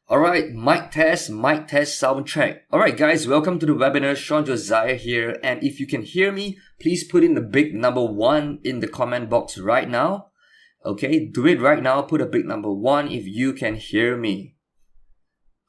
Alright, mic test, sound check. Alright guys, welcome to the webinar. Shawn Josiah here, and if you can hear me, please put in the big number 1 in the comment box right now. Okay, do it right now, put a big number 1 if you can hear me.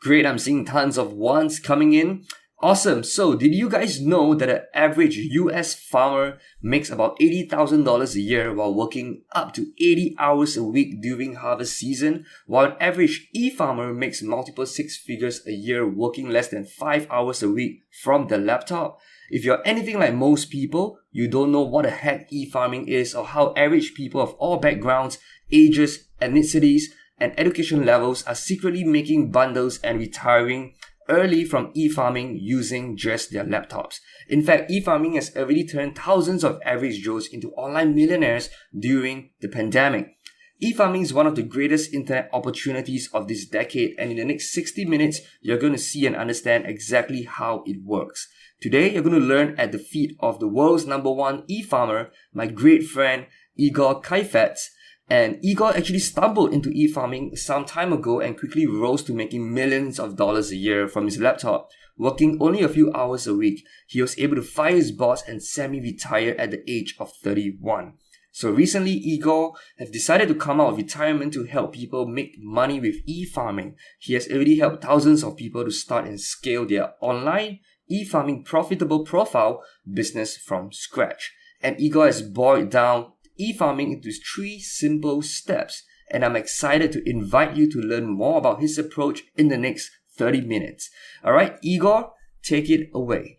Great, I'm seeing tons of ones coming in. Awesome. So did you guys know that an average US farmer makes about $80,000 a year while working up to 80 hours a week during harvest season, while an average e-farmer makes multiple six figures a year working less than 5 hours a week from their laptop? If you're anything like most people, you don't know what the heck e-farming is or how average people of all backgrounds, ages, ethnicities, and education levels are secretly making bundles and retiring early from e-farming using just their laptops. In fact, e-farming has already turned thousands of average Joes into online millionaires during the pandemic. E-farming is one of the greatest internet opportunities of this decade, and in the next 60 minutes, you're going to see and understand exactly how it works. Today, you're going to learn at the feet of the world's #1 e-farmer, my great friend Igor Kaifetz. And Igor actually stumbled into e-farming some time ago and quickly rose to making millions of dollars a year from his laptop. Working only a few hours a week, he was able to fire his boss and semi-retire at the age of 31. So recently, Igor has decided to come out of retirement to help people make money with e-farming. He has already helped thousands of people to start and scale their online e-farming profitable profile business from scratch. And Igor has boiled down e-farming into 3 simple steps, and I'm excited to invite you to learn more about his approach in the next 30 minutes. Alright, Igor, take it away.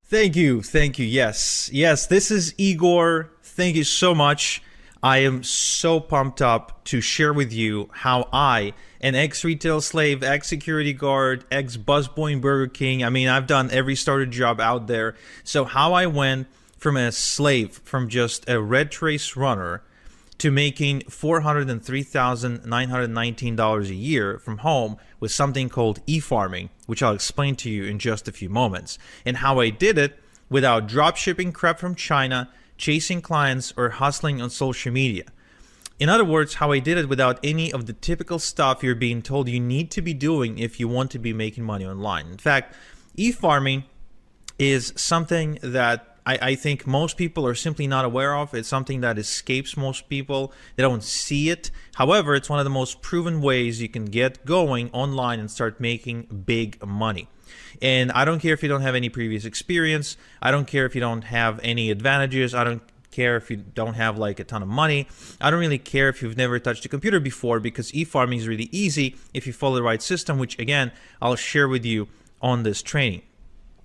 Thank you. Yes, this is Igor. Thank you so much. I am so pumped up to share with you how I, an ex-retail slave, ex-security guard, ex-busboy in Burger King, I've done every starter job out there. So how I went from a slave, from just a red trace runner, to making $403,919 a year from home with something called e-farming, which I'll explain to you in just a few moments, and how I did it without drop shipping crap from China, chasing clients, or hustling on social media. In other words, how I did it without any of the typical stuff you're being told you need to be doing if you want to be making money online. In fact, e-farming is something that I think most people are simply not aware of. It's something that escapes most people. They don't see it. However, it's one of the most proven ways you can get going online and start making big money. And I don't care if you don't have any previous experience. I don't care if you don't have any advantages. I don't care if you don't have like a ton of money. I don't really care if you've never touched a computer before, because e-farming is really easy if you follow the right system, which again, I'll share with you on this training.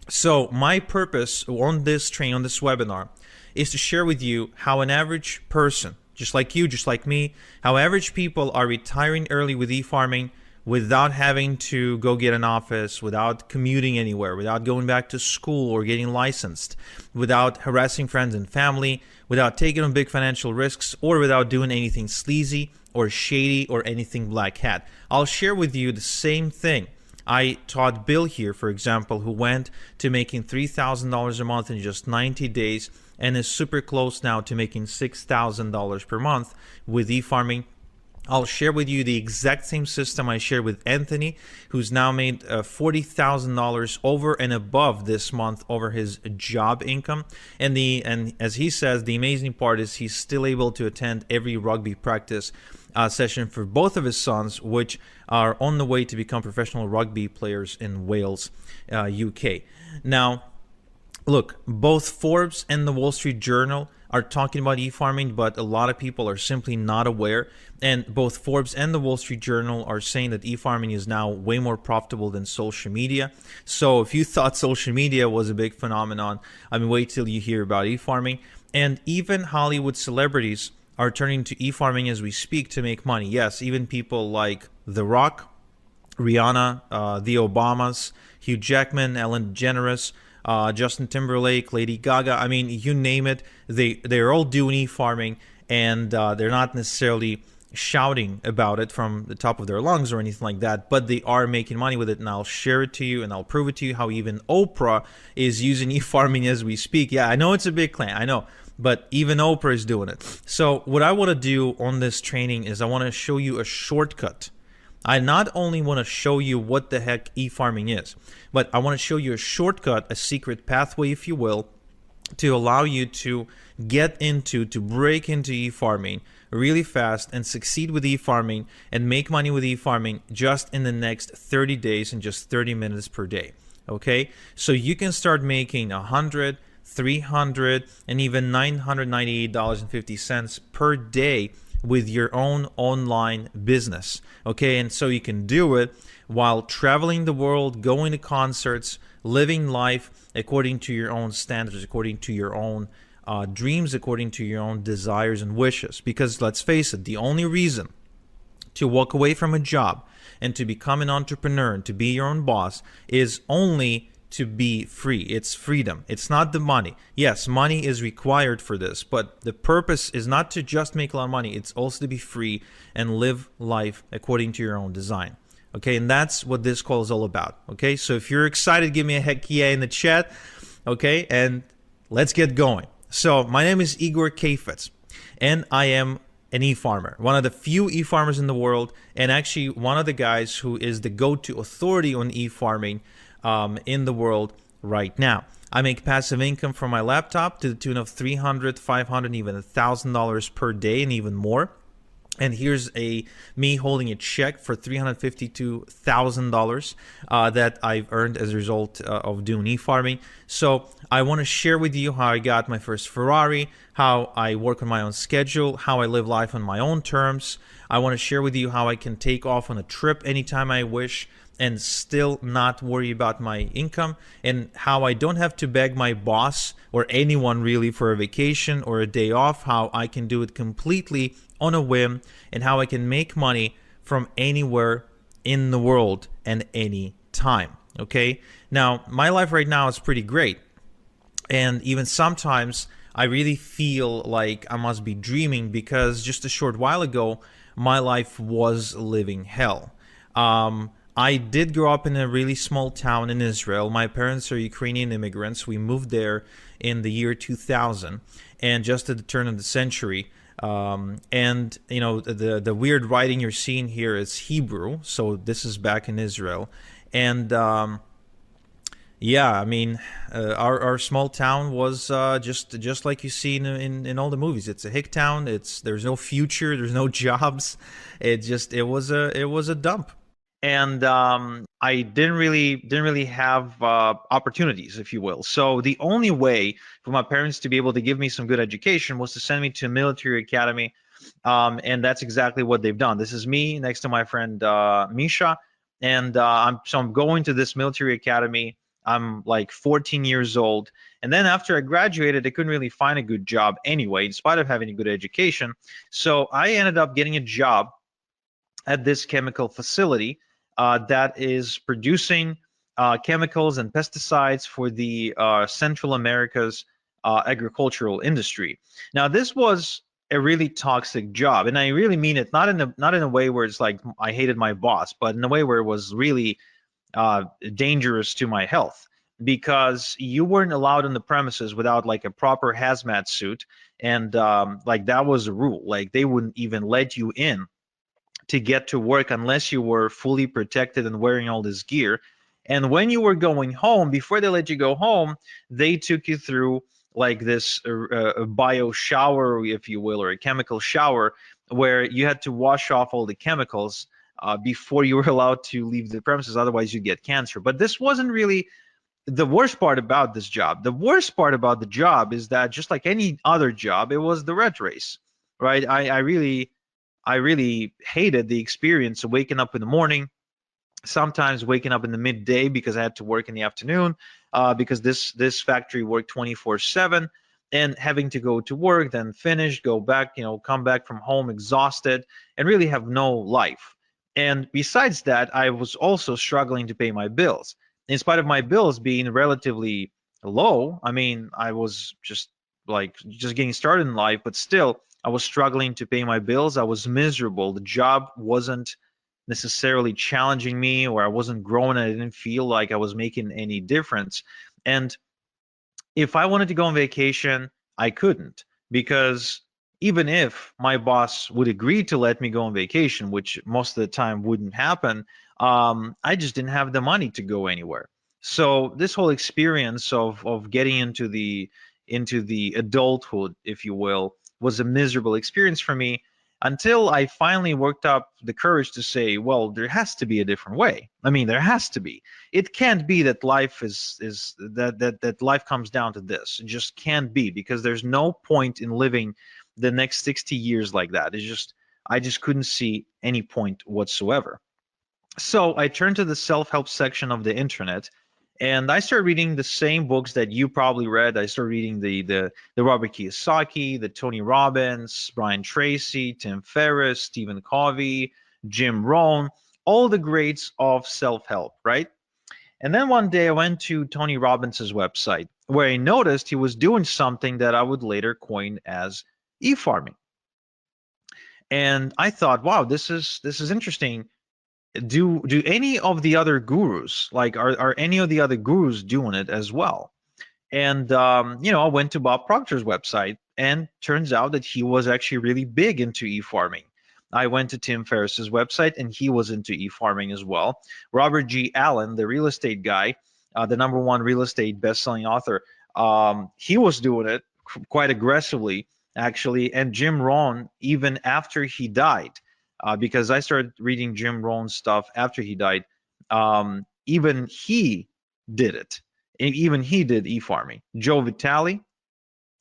So my purpose on this training, on this webinar, is to share with you how an average person, just like you, just like me, how average people are retiring early with e-farming without having to go get an office, without commuting anywhere, without going back to school or getting licensed, without harassing friends and family, without taking on big financial risks, or without doing anything sleazy or shady or anything black hat. I'll share with you the same thing I taught Bill here, for example, who went to making $3,000 a month in just 90 days and is super close now to making $6,000 per month with e-farming. I'll share with you the exact same system I shared with Anthony, who's now made $40,000 over and above this month over his job income. And as he says, the amazing part is he's still able to attend every rugby practice session for both of his sons, which are on the way to become professional rugby players in Wales, UK. Now, look, both Forbes and the Wall Street Journal are talking about e-farming, but a lot of people are simply not aware. And both Forbes and the Wall Street Journal are saying that e-farming is now way more profitable than social media. So if you thought social media was a big phenomenon, wait till you hear about e-farming. And even Hollywood celebrities are turning to e-farming as we speak to make money. Yes, even people like The Rock, Rihanna, the Obamas, Hugh Jackman, Ellen DeGeneres, Justin Timberlake, Lady Gaga. You name it, they're all doing e-farming, and they're not necessarily shouting about it from the top of their lungs or anything like that, but they are making money with it, and I'll share it to you, and I'll prove it to you how even Oprah is using e-farming as we speak. Yeah, I know it's a big claim, I know, but even Oprah is doing it. So what I want to do on this training is I want to show you a shortcut I not only want to show you what the heck e-farming is, but I want to show you a shortcut, a secret pathway, if you will, to allow you to to break into e-farming really fast and succeed with e-farming and make money with e-farming just in the next 30 days and just 30 minutes per day. Okay, so you can start making 100, 300, and even $998.50 per day with your own online business. Okay, and so you can do it while traveling the world, going to concerts, living life according to your own standards, according to your own dreams, according to your own desires and wishes. Because let's face it, the only reason to walk away from a job and to become an entrepreneur and to be your own boss is only to be free. It's freedom. It's not the money. Yes, money is required for this, but the purpose is not to just make a lot of money. It's also to be free and live life according to your own design. Okay, and that's what this call is all about. Okay, so if you're excited, give me a heck yeah in the chat. Okay, and let's get going. So my name is Igor Kafetz, and I am an e-farmer, one of the few e-farmers in the world, and actually one of the guys who is the go-to authority on e-farming in the world right now. I make passive income from my laptop to the tune of $300, $500, even $1,000 per day, and even more. And here's me holding a check for $352,000 that I've earned as a result of doing e-farming. So I want to share with you how I got my first Ferrari, how I work on my own schedule, how I live life on my own terms. I want to share with you how I can take off on a trip anytime I wish and still not worry about my income, and how I don't have to beg my boss or anyone really for a vacation or a day off, how I can do it completely on a whim, and how I can make money from anywhere in the world and any time. Okay, now my life right now is pretty great, and even sometimes I really feel like I must be dreaming, because just a short while ago my life was living hell. I did grow up in a really small town in Israel. My parents are Ukrainian immigrants. We moved there in the year 2000, and just at the turn of the century. And you know, the weird writing you're seeing here is Hebrew, so this is back in Israel. And yeah, I mean, our small town was just like you see in all the movies. It's a hick town. There's no future. There's no jobs. It was a dump. And I didn't really have opportunities, if you will. So the only way for my parents to be able to give me some good education was to send me to a military academy, and that's exactly what they've done. This is me next to my friend Misha, and I'm going to this military academy. I'm like 14 years old, and then after I graduated, I couldn't really find a good job anyway, in spite of having a good education. So I ended up getting a job at this chemical facility that is producing chemicals and pesticides for the Central America's agricultural industry. Now, this was a really toxic job, and I really mean it not in a way where it's like I hated my boss, but in a way where it was really dangerous to my health, because you weren't allowed on the premises without like a proper hazmat suit, and like that was a rule. Like they wouldn't even let you in to get to work unless you were fully protected and wearing all this gear. And when you were going home, before they let you go home, they took you through like this bio shower, if you will, or a chemical shower, where you had to wash off all the chemicals before you were allowed to leave the premises. Otherwise you get cancer. But this wasn't really the worst part about this job. The worst part about the job is that, just like any other job, it was the rat race, right? I really hated the experience of waking up in the morning, sometimes waking up in the midday because I had to work in the afternoon, because this factory worked 24/7, and having to go to work, then finish, go back, come back from home exhausted, and really have no life. And besides that, I was also struggling to pay my bills. In spite of my bills being relatively low, I mean, I was just getting started in life, but still, I was struggling to pay my bills. I was miserable. The job wasn't necessarily challenging me, or I wasn't growing. I didn't feel like I was making any difference. And if I wanted to go on vacation, I couldn't, because even if my boss would agree to let me go on vacation, which most of the time wouldn't happen, I just didn't have the money to go anywhere. So this whole experience of getting into the adulthood, if you will, was a miserable experience for me until I finally worked up the courage to say, well, there has to be a different way. I mean, there has to be. It can't be that life is that life comes down to this. It just can't be, because there's no point in living the next 60 years like that. It's just, I just couldn't see any point whatsoever. So I turned to the self-help section of the internet, and I started reading the same books that you probably read. I started reading the Robert Kiyosaki, the Tony Robbins, Brian Tracy, Tim Ferriss, Stephen Covey, Jim Rohn, all the greats of self-help, right? And then one day I went to Tony Robbins's website, where I noticed he was doing something that I would later coin as e-farming. And I thought, wow, this is interesting. Do any of the other gurus, like, are any of the other gurus doing it as well? And I went to Bob Proctor's website, and turns out that he was actually really big into e-farming. I went to Tim Ferriss's website, and he was into e-farming as well. Robert G. Allen, the real estate guy, the #1 real estate best-selling author, he was doing it quite aggressively, actually. And Jim Rohn, even after he died, because I started reading Jim Rohn's stuff after he died, even he did it. Even he did e-farming. Joe Vitale,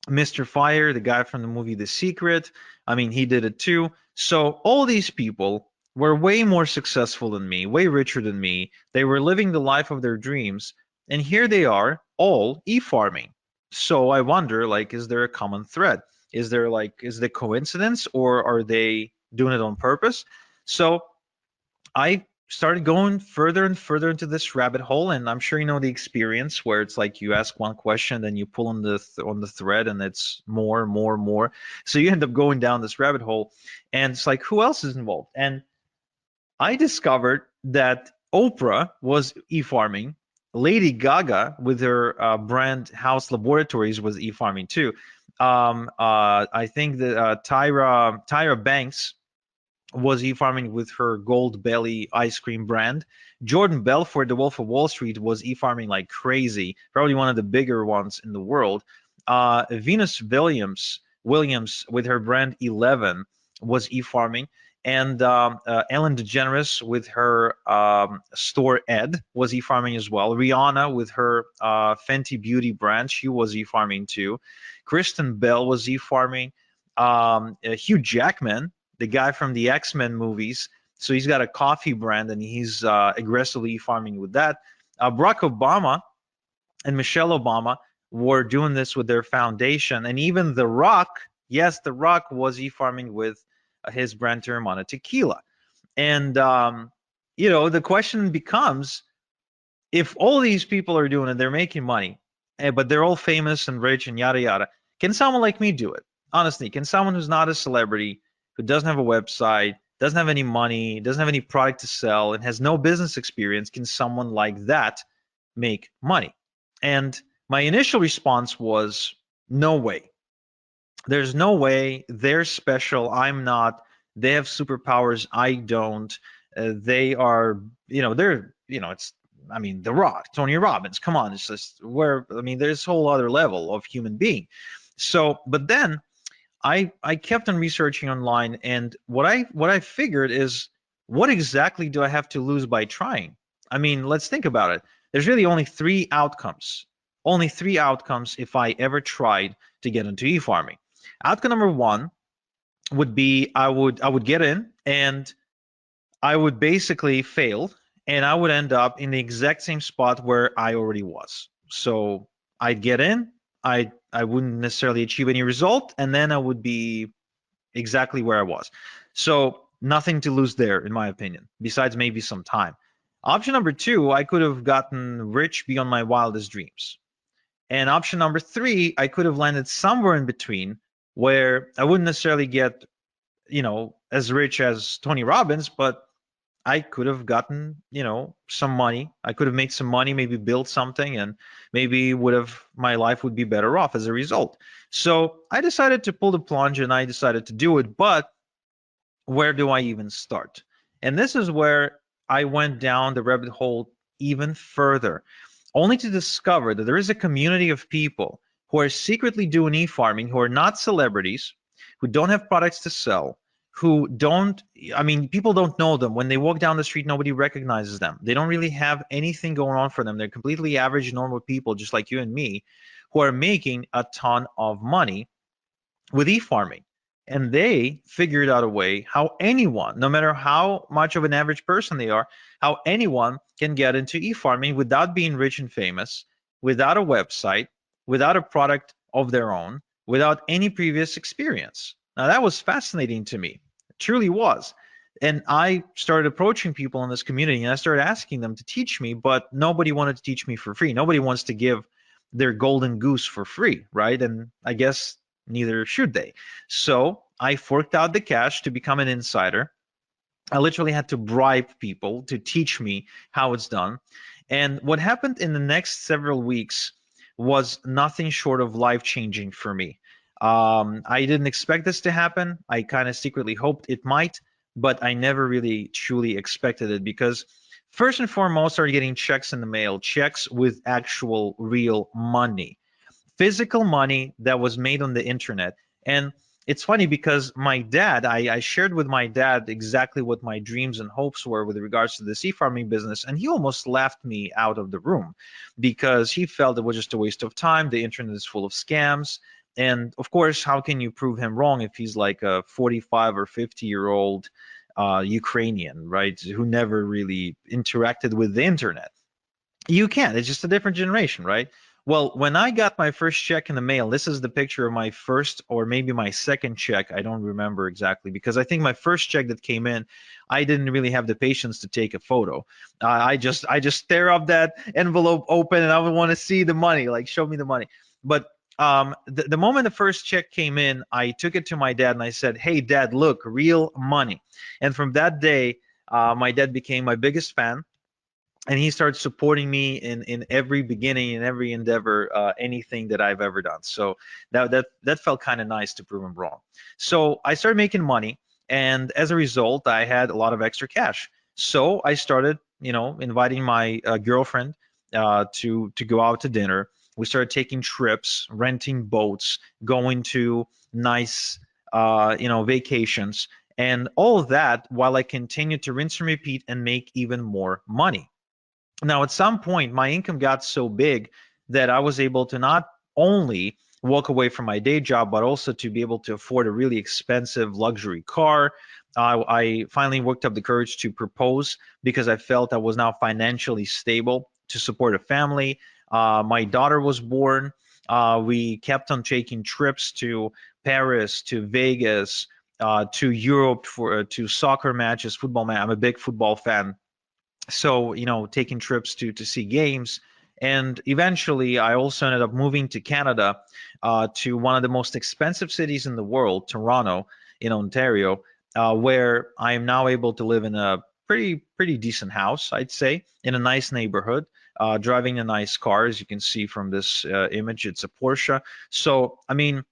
Mr. Fire, the guy from the movie The Secret, I mean, he did it too. So all these people were way more successful than me, way richer than me. They were living the life of their dreams, and here they are, all e-farming. So I wonder, like, is there a common thread? Is the coincidence, or are they doing it on purpose? So I started going further and further into this rabbit hole, and I'm sure you know the experience where it's like you ask one question, then you pull on the thread, and it's more, more, more. So you end up going down this rabbit hole, and it's like, who else is involved? And I discovered that Oprah was e-farming. Lady Gaga, with her brand House Laboratories, was e-farming too. I think that Tyra Banks was e-farming with her Gold Belly ice cream brand. Jordan Belfort, the Wolf of Wall Street, was e-farming like crazy, probably one of the bigger ones in the world. Venus Williams with her brand 11 was e-farming. And Ellen DeGeneres with her store Ed was e-farming as well. Rihanna with her Fenty Beauty brand, she was e-farming too. Kristen Bell was e-farming. Hugh Jackman, the guy from the X-Men movies, so he's got a coffee brand, and he's aggressively farming with that. Barack Obama and Michelle Obama were doing this with their foundation, and even The Rock, yes, The Rock was e-farming with his brand Teremana Tequila. And the question becomes, if all these people are doing it, they're making money, but they're all famous and rich and yada yada, can someone like me do it? Honestly, can someone who's not a celebrity, who doesn't have a website, doesn't have any money, doesn't have any product to sell, and has no business experience, can someone like that make money? And my initial response was, no way. There's no way. They're special. I'm not. They have superpowers. I don't. They are, it's, I mean, The Rock, Tony Robbins. Come on, it's just there's a whole other level of human being. So, but then I kept on researching online, and what I figured is, what exactly do I have to lose by trying? I mean, let's think about it. There's really only three outcomes. Only three outcomes if I ever tried to get into e-farming. Outcome number one would be I would get in, and I would basically fail, and I would end up in the exact same spot where I already was. So I'd get in, I wouldn't necessarily achieve any result, and then I would be exactly where I was. So nothing to lose there, in my opinion, besides maybe some time. Option number two, I could have gotten rich beyond my wildest dreams. And option number three, I could have landed somewhere in between, where I wouldn't necessarily get, as rich as Tony Robbins, but I could have gotten, some money. I could have made some money, maybe built something, and maybe my life would be better off as a result. So I decided to pull the plunge and I decided to do it. But where do I even start? And this is where I went down the rabbit hole even further, only to discover that there is a community of people who are secretly doing e-farming, who are not celebrities, who don't have products to sell, who don't, I mean, people don't know them. When they walk down the street, nobody recognizes them. They don't really have anything going on for them. They're completely average, normal people, just like you and me, who are making a ton of money with e-farming. And they figured out a way how anyone, no matter how much of an average person they are, how anyone can get into e-farming without being rich and famous, without a website, without a product of their own, without any previous experience. Now that was fascinating to me. It truly was. And I started approaching people in this community and I started asking them to teach me, but nobody wanted to teach me for free. Nobody wants to give their golden goose for free, right? And I guess neither should they. So I forked out the cash to become an insider. I literally had to bribe people to teach me how it's done. And what happened in the next several weeks was nothing short of life-changing for me. I didn't expect this to happen. I kind of secretly hoped it might, but I never really truly expected it because first and foremost, I started getting checks in the mail, checks with actual real money, physical money that was made on the internet. And it's funny because my dad, I shared with my dad exactly what my dreams and hopes were with regards to the sea farming business, and he almost laughed me out of the room because he felt it was just a waste of time. The internet is full of scams. And of course, how can you prove him wrong if he's like a 45 or 50-year-old Ukrainian, right, who never really interacted with the internet? You can't. It's just a different generation, right? Well, when I got my first check in the mail, this is the picture of my first or maybe my second check. I don't remember exactly because I think my first check that came in, I didn't really have the patience to take a photo. I just stare up that envelope open and I would want to see the money, like show me the money. But the moment the first check came in, I took it to my dad and I said, "Hey, Dad, look, real money." And from that day, my dad became my biggest fan and he started supporting me in every beginning, in every endeavor, anything that I've ever done. So that felt kind of nice to prove him wrong. So I started making money, and as a result, I had a lot of extra cash. So I started, inviting my girlfriend to go out to dinner. We started taking trips, renting boats, going to nice, vacations, and all of that while I continued to rinse and repeat and make even more money. Now, at some point, my income got so big that I was able to not only walk away from my day job, but also to be able to afford a really expensive luxury car. I finally worked up the courage to propose because I felt I was now financially stable to support a family. My daughter was born. We kept on taking trips to Paris, to Vegas, to Europe for to soccer matches, football match. I'm a big football fan, so taking trips to see games. And eventually I also ended up moving to Canada, to one of the most expensive cities in the world, Toronto, in Ontario, where I am now able to live in a pretty decent house, I'd say, in a nice neighborhood, driving a nice car. As you can see from this image, it's a Porsche. So I mean,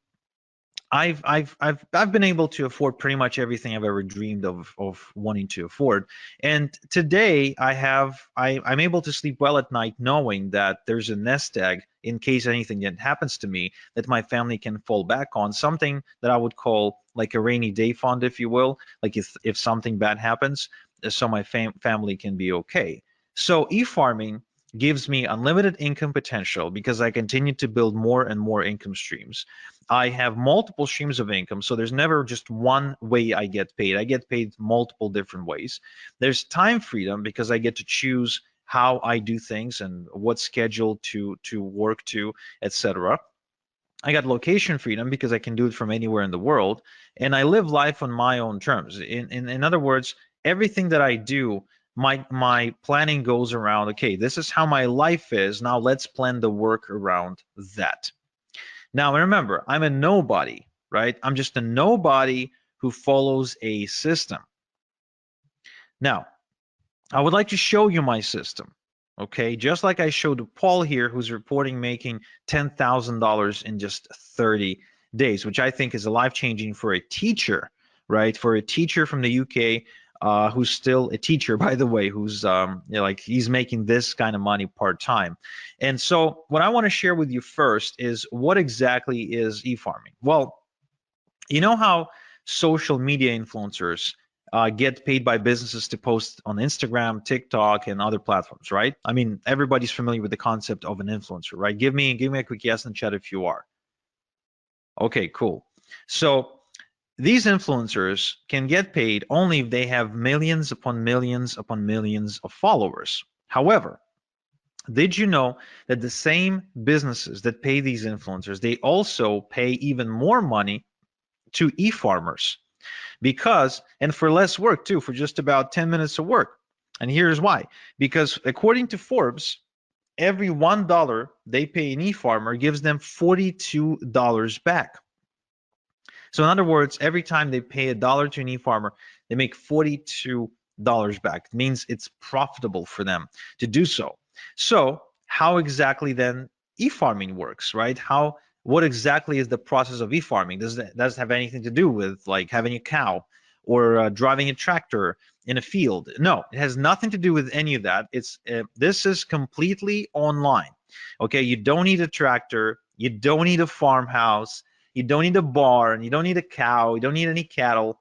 I've been able to afford pretty much everything I've ever dreamed of wanting to afford. And today I'm able to sleep well at night knowing that there's a nest egg in case anything happens to me that my family can fall back on, something that I would call like a rainy day fund, if you will, like if something bad happens, so my family can be okay. So e-farming gives me unlimited income potential because I continue to build more and more income streams. I have multiple streams of income, so there's never just one way I get paid. I get paid multiple different ways. There's time freedom because I get to choose how I do things and what schedule to work to, etc. I got location freedom because I can do it from anywhere in the world, and I live life on my own terms. In other words, everything that I do, my planning goes around, okay, this is how my life is. Now let's plan the work around that. Now remember, I'm a nobody, right? I'm just a nobody who follows a system. Now, I would like to show you my system. Okay, just like I showed Paul here, who's reporting making $10,000 in just 30 days, which I think is a life-changing for a teacher, right? For a teacher from the UK, who's still a teacher, by the way, who's like he's making this kind of money part-time. And so what I want to share with you first is what exactly is e-farming? Well, you know how social media influencers get paid by businesses to post on Instagram, TikTok, and other platforms, right? I mean, everybody's familiar with the concept of an influencer, right? Give me a quick yes in the chat if you are. Okay, cool. So these influencers can get paid only if they have millions upon millions upon millions of followers. However, did you know that the same businesses that pay these influencers, they also pay even more money to e-farmers? Because, and for less work too, for just about 10 minutes of work. And here's why. Because according to Forbes, every $1 they pay an e-farmer gives them $42 back. So in other words, every time they pay $1 to an e-farmer, they make $42 back. It means it's profitable for them to do so. So how exactly then e-farming works, right? What exactly is the process of e-farming? Does it have anything to do with like having a cow or driving a tractor in a field? No, it has nothing to do with any of that. This is completely online. Okay, you don't need a tractor, you don't need a farmhouse, you don't need a barn, you don't need a cow, you don't need any cattle,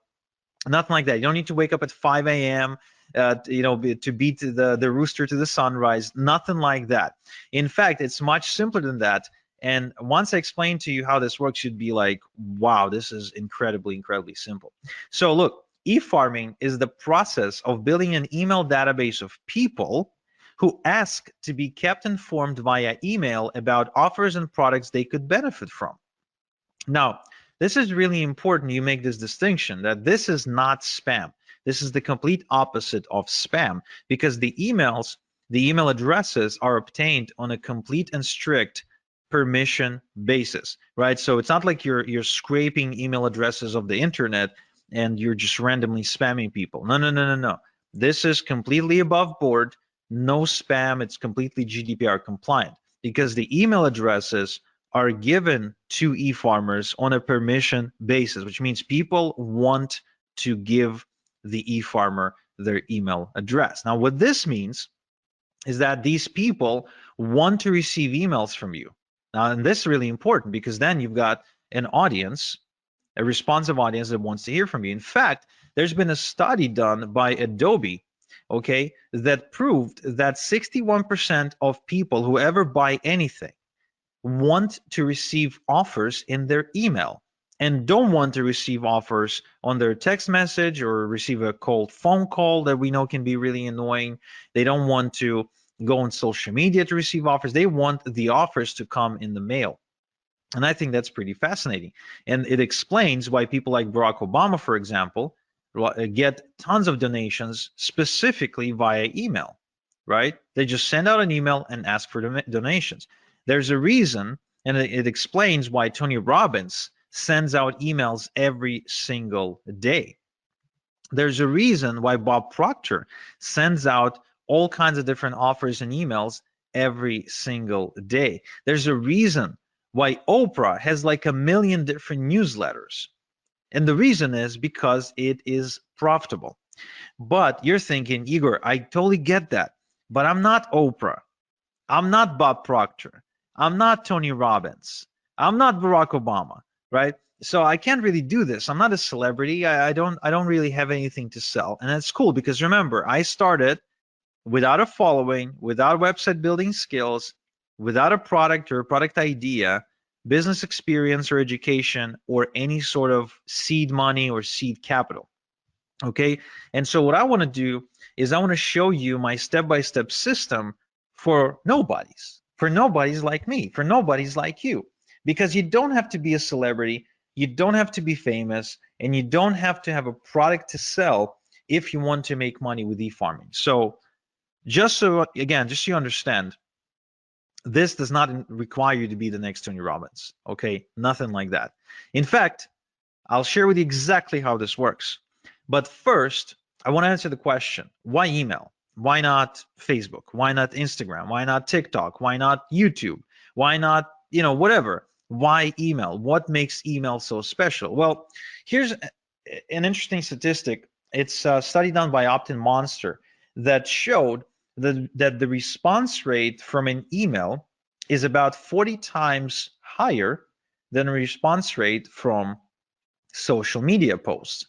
nothing like that. You don't need to wake up at 5 a.m. To beat the rooster to the sunrise, nothing like that. In fact, it's much simpler than that. And once I explain to you how this works, you'd be like, wow, this is incredibly, incredibly simple. So look, e-farming is the process of building an email database of people who ask to be kept informed via email about offers and products they could benefit from. Now, this is really important you make this distinction that this is not spam. This is the complete opposite of spam because the email addresses are obtained on a complete and strict permission basis, right? So it's not like you're scraping email addresses of the internet and you're just randomly spamming people. No, no, no, no, no. This is completely above board, no spam. It's completely GDPR compliant because the email addresses are given to e-farmers on a permission basis, which means people want to give the e-farmer their email address. Now, what this means is that these people want to receive emails from you. Now, and this is really important because then you've got an audience, a responsive audience that wants to hear from you. In fact, there's been a study done by Adobe, okay, that proved that 61% of people who ever buy anything want to receive offers in their email and don't want to receive offers on their text message or receive a cold phone call that we know can be really annoying. They don't want to go on social media to receive offers. They want the offers to come in the mail. And I think that's pretty fascinating. And it explains why people like Barack Obama, for example, get tons of donations specifically via email, right? They just send out an email and ask for donations. There's a reason, and it explains why Tony Robbins sends out emails every single day. There's a reason why Bob Proctor sends out all kinds of different offers and emails every single day. There's a reason why Oprah has like 1 million different newsletters. And the reason is because it is profitable. But you're thinking, Igor, I totally get that, but I'm not Oprah. I'm not Bob Proctor. I'm not Tony Robbins. I'm not Barack Obama, right? So I can't really do this. I'm not a celebrity. I don't really have anything to sell. And that's cool because remember, I started without a following, without website building skills, without a product or a product idea, business experience or education, or any sort of seed money or seed capital. Okay. And so what I want to do is I want to show you my step-by-step system for nobodies like me, for nobodies like you, because you don't have to be a celebrity, you don't have to be famous, and you don't have to have a product to sell if you want to make money with e-farming. So just so you understand, this does not require you to be the next Tony Robbins, okay? Nothing like that. In fact, I'll share with you exactly how this works. But first, I want to answer the question, why email? Why not Facebook? Why not Instagram? Why not TikTok? Why not YouTube? Why not, whatever? Why email? What makes email so special? Well, here's an interesting statistic. It's a study done by Opt-in Monster that showed that the response rate from an email is about 40 times higher than a response rate from social media posts.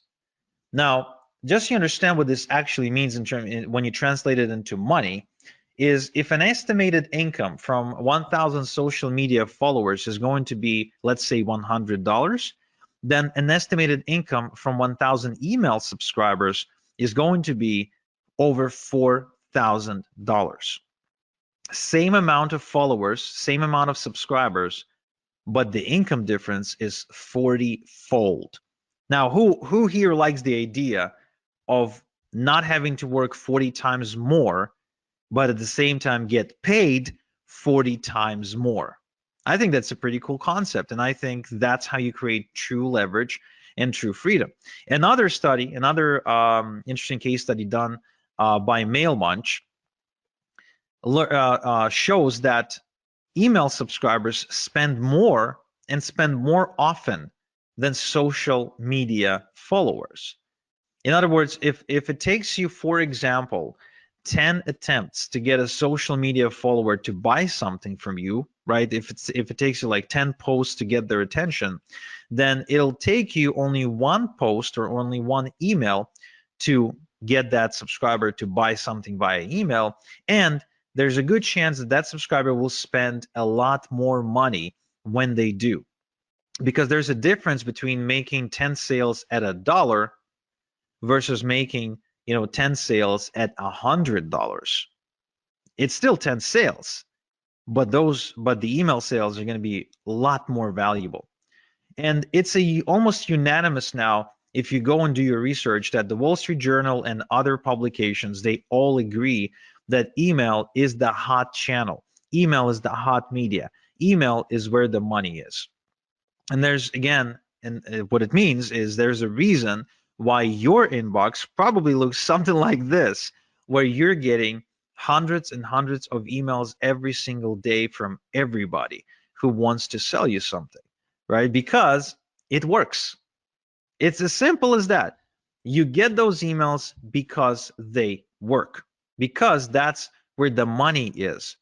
Now, just so you understand what this actually means when you translate it into money, is if an estimated income from 1,000 social media followers is going to be, let's say, $100, then an estimated income from 1,000 email subscribers is going to be over $4,000. Same amount of followers, same amount of subscribers, but the income difference is 40-fold. Now, who here likes the idea of not having to work 40 times more, but at the same time get paid 40 times more? I think that's a pretty cool concept, and I think that's how you create true leverage and true freedom. Another study, another interesting case study done by MailMunch shows that email subscribers spend more and spend more often than social media followers. In other words, if it takes you, for example, 10 attempts to get a social media follower to buy something from you, right? If it takes you like 10 posts to get their attention, then it'll take you only one post or only one email to get that subscriber to buy something via email. And there's a good chance that that subscriber will spend a lot more money when they do. Because there's a difference between making 10 sales at $1 versus making 10 sales at $100. It's still 10 sales, but the email sales are going to be a lot more valuable. And it's almost unanimous now, if you go and do your research, that the Wall Street Journal and other publications, they all agree that email is the hot channel. Email is the hot media. Email is where the money is. And there's, again, and what it means is there's a reason why your inbox probably looks something like this, where you're getting hundreds and hundreds of emails every single day from everybody who wants to sell you something, right? Because it works. It's as simple as that. You get those emails because they work, because that's where the money is.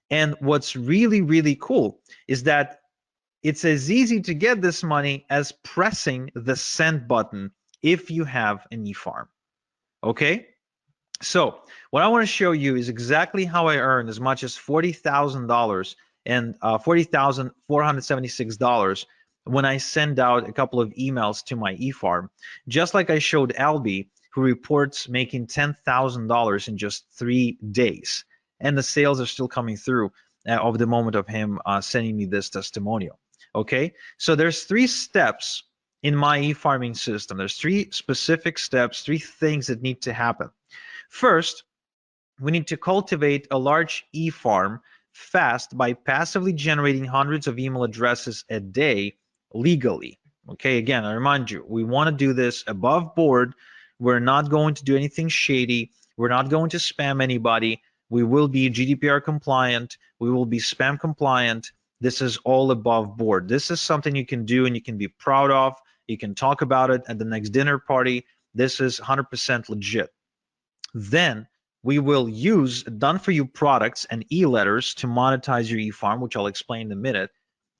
And what's really, really cool is that it's as easy to get this money as pressing the send button if you have an e-farm. Okay? So what I want to show you is exactly how I earned as much as $40,000 and $40,476 when I send out a couple of emails to my e-farm, just like I showed Albie, who reports making $10,000 in just 3 days. And the sales are still coming through of the moment of him sending me this testimonial. Okay, so there's 3 steps in my e-farming system. There's 3 specific steps, 3 things that need to happen. First, we need to cultivate a large e-farm fast by passively generating hundreds of email addresses a day legally. Okay, again, I remind you, we want to do this above board. We're not going to do anything shady. We're not going to spam anybody. We will be GDPR compliant. We will be spam compliant. This is all above board. This is something you can do and you can be proud of. You can talk about it at the next dinner party. This is 100% legit. Then we will use done-for-you products and e-letters to monetize your e-farm, which I'll explain in a minute.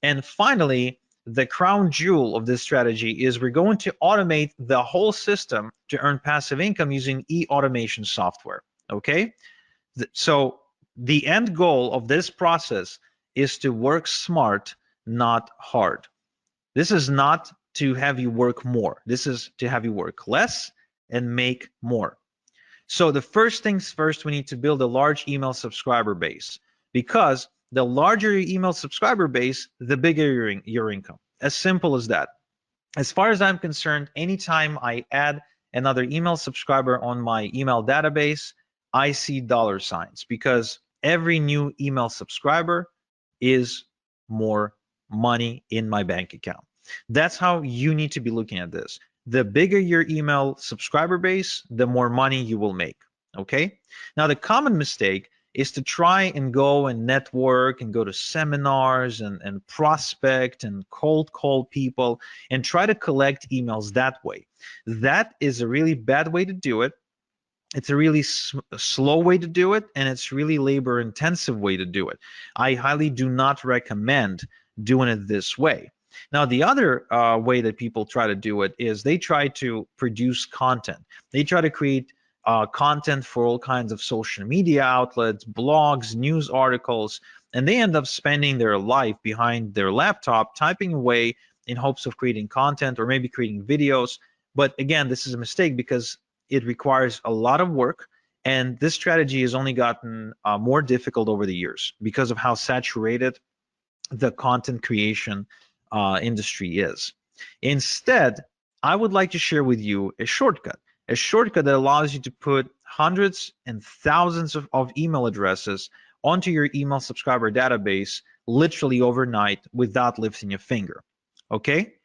And finally, the crown jewel of this strategy is we're going to automate the whole system to earn passive income using e-automation software. Okay? So the end goal of this process is to work smart, not hard. This is not to have you work more. This is to have you work less and make more. So the first things first, we need to build a large email subscriber base, because the larger your email subscriber base, the bigger your income. As simple as that. As far as I'm concerned, anytime I add another email subscriber on my email database, I see dollar signs, because every new email subscriber is more money in my bank account. That's how you need to be looking at this. The bigger your email subscriber base, the more money you will make. Okay. Now, the common mistake is to try and go and network and go to seminars and prospect and cold call people and try to collect emails that way. That is a really bad way to do it. It's a really slow way to do it, and it's really labor intensive way to do it. I highly do not recommend doing it this way. Now, the other way that people try to do it is they try to produce content. They try to create content for all kinds of social media outlets, blogs, news articles, and they end up spending their life behind their laptop typing away in hopes of creating content or maybe creating videos. But again, this is a mistake because it requires a lot of work, and this strategy has only gotten more difficult over the years because of how saturated the content creation industry is. Instead, I would like to share with you a shortcut that allows you to put hundreds and thousands of email addresses onto your email subscriber database literally overnight without lifting a finger. Okay?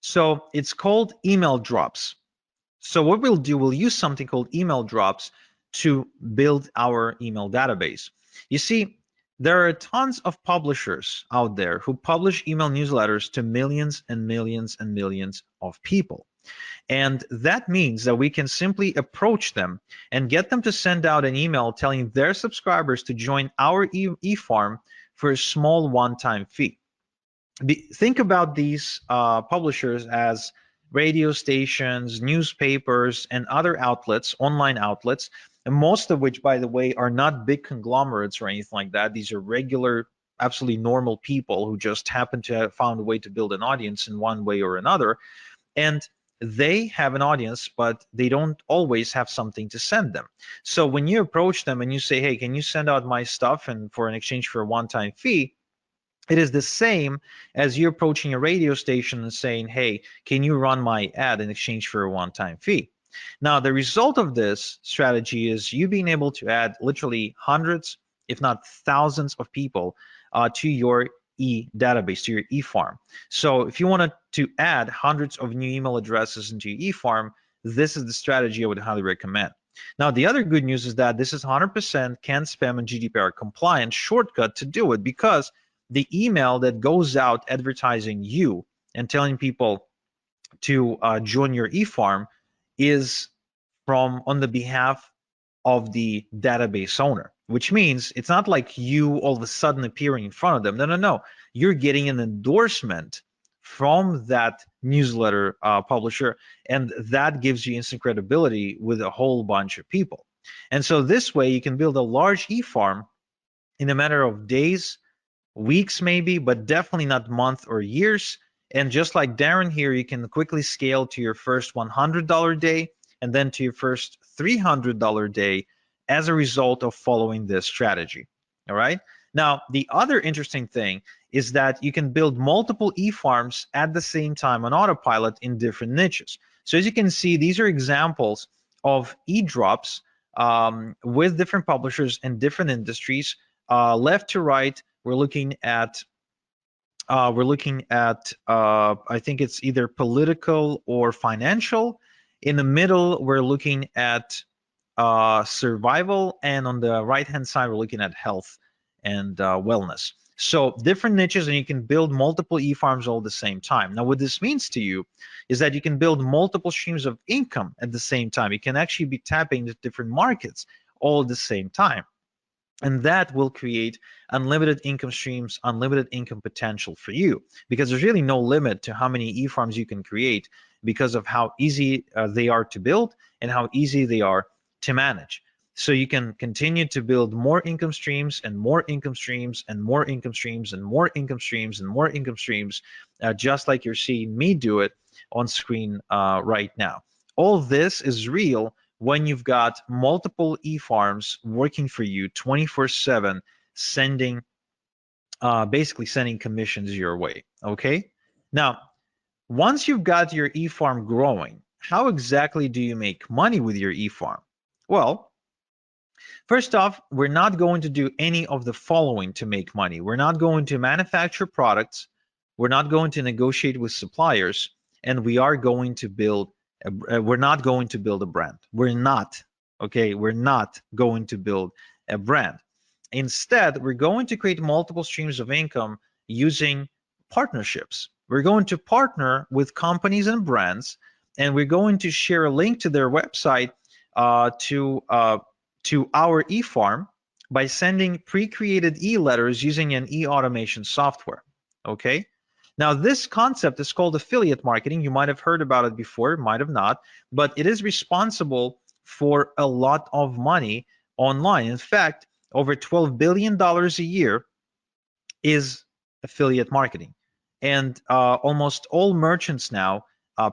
So it's called email drops. So what we'll do, we'll use something called email drops to build our email database. You see, there are tons of publishers out there who publish email newsletters to millions and millions and millions of people. And that means that we can simply approach them and get them to send out an email telling their subscribers to join our e-farm for a small one-time fee. Think about these publishers as radio stations, newspapers, and other outlets, online outlets, and most of which, by the way, are not big conglomerates or anything like that. These are regular, absolutely normal people who just happen to have found a way to build an audience in one way or another. And they have an audience, but they don't always have something to send them. So when you approach them and you say, hey, can you send out my stuff and for an exchange for a one-time fee, it is the same as you approaching a radio station and saying, hey, can you run my ad in exchange for a one-time fee? Now, the result of this strategy is you being able to add literally hundreds, if not thousands of people to your database, to your e-farm. So if you wanted to add hundreds of new email addresses into your e-farm, this is the strategy I would highly recommend. Now, the other good news is that this is 100% CAN spam and GDPR compliant shortcut to do it, because the email that goes out advertising you and telling people to join your e-farm is from on the behalf of the database owner, which means it's not like you all of a sudden appearing in front of them. No. You're getting an endorsement from that newsletter publisher, and that gives you instant credibility with a whole bunch of people. And so this way you can build a large e-farm in a matter of days, weeks maybe, but definitely not months or years. And just like Darren here, you can quickly scale to your first $100 day and then to your first $300 day as a result of following this strategy. All right. Now, the other interesting thing is that you can build multiple e-farms at the same time on autopilot in different niches. So as you can see, these are examples of e-drops with different publishers and different industries. Left to right, we're looking at I think it's either political or financial. In the middle, we're looking at survival, and on the right-hand side, we're looking at health and wellness. So different niches, and you can build multiple e-farms all at the same time. Now, what this means to you is that you can build multiple streams of income at the same time. You can actually be tapping into different markets all at the same time. And that will create unlimited income streams, unlimited income potential for you, because there's really no limit to how many e-farms you can create because of how easy they are to build and how easy they are to manage. So you can continue to build more income streams and more income streams and more income streams and more income streams and more income streams, just like you're seeing me do it on screen right now. All this is real when you've got multiple e-farms working for you 24/7, sending basically sending commissions your way. Okay. Now, once you've got your e-farm growing, how exactly do you make money with your e-farm? Well, first off, we're not going to do any of the following to make money. We're not going to manufacture products. We're not going to negotiate with suppliers, and we are going to build we're not going to build a brand. We're not Okay, we're not going to build a brand. Instead, we're going to create multiple streams of income using partnerships. We're going to partner with companies and brands, and we're going to share a link to their website to our e-farm by sending pre-created e-letters using an e-automation software. Okay. Now, this concept is called affiliate marketing. You might have heard about it before, might have not, but it is responsible for a lot of money online. In fact, over $12 billion a year is affiliate marketing. And almost all merchants now,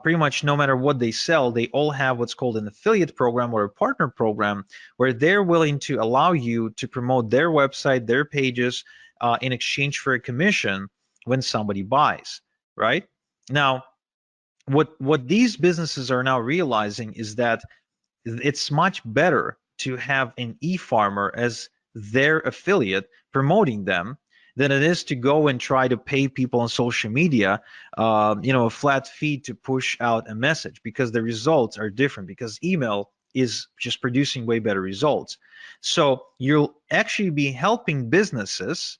pretty much no matter what they sell, they all have what's called an affiliate program or a partner program where they're willing to allow you to promote their website, their pages in exchange for a commission when somebody buys, right? Now, what these businesses are now realizing is that it's much better to have an e-farmer as their affiliate promoting them than it is to go and try to pay people on social media, a flat fee to push out a message, because the results are different, because email is just producing way better results. So you'll actually be helping businesses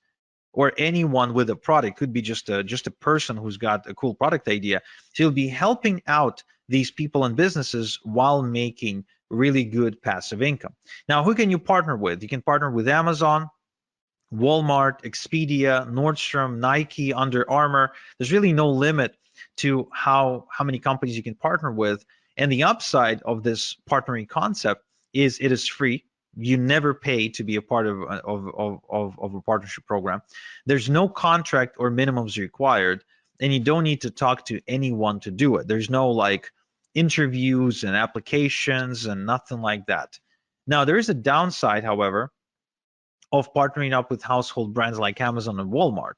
or anyone with a product, could be just a person who's got a cool product idea. So you'll be helping out these people and businesses while making really good passive income. Now, who can you partner with? You can partner with Amazon, Walmart, Expedia, Nordstrom, Nike, Under Armour. There's really no limit to how many companies you can partner with. And the upside of this partnering concept is it is free. You never pay to be a part of a partnership program. There's no contract or minimums required, and you don't need to talk to anyone to do it. There's no like interviews and applications and nothing like that. Now, there is a downside, however, of partnering up with household brands like Amazon and Walmart.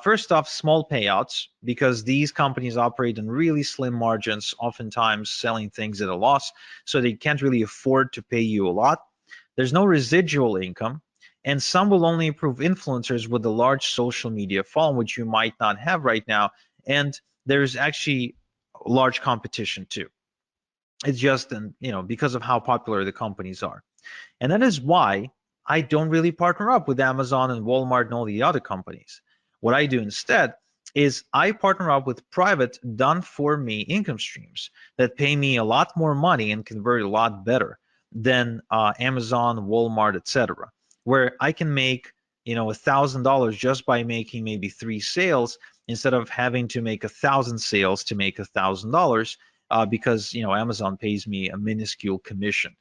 First off, small payouts, because these companies operate on really slim margins, oftentimes selling things at a loss, so they can't really afford to pay you a lot. There's no residual income, and some will only approve influencers with a large social media following, which you might not have right now. And there's actually large competition too. It's just, because of how popular the companies are. And that is why I don't really partner up with Amazon and Walmart and all the other companies. What I do instead is I partner up with private done for me income streams that pay me a lot more money and convert a lot better than Amazon, Walmart, etc., where I can make $1,000 just by making maybe 3 sales instead of having to make 1,000 sales to make $1,000 because Amazon pays me a minuscule commission.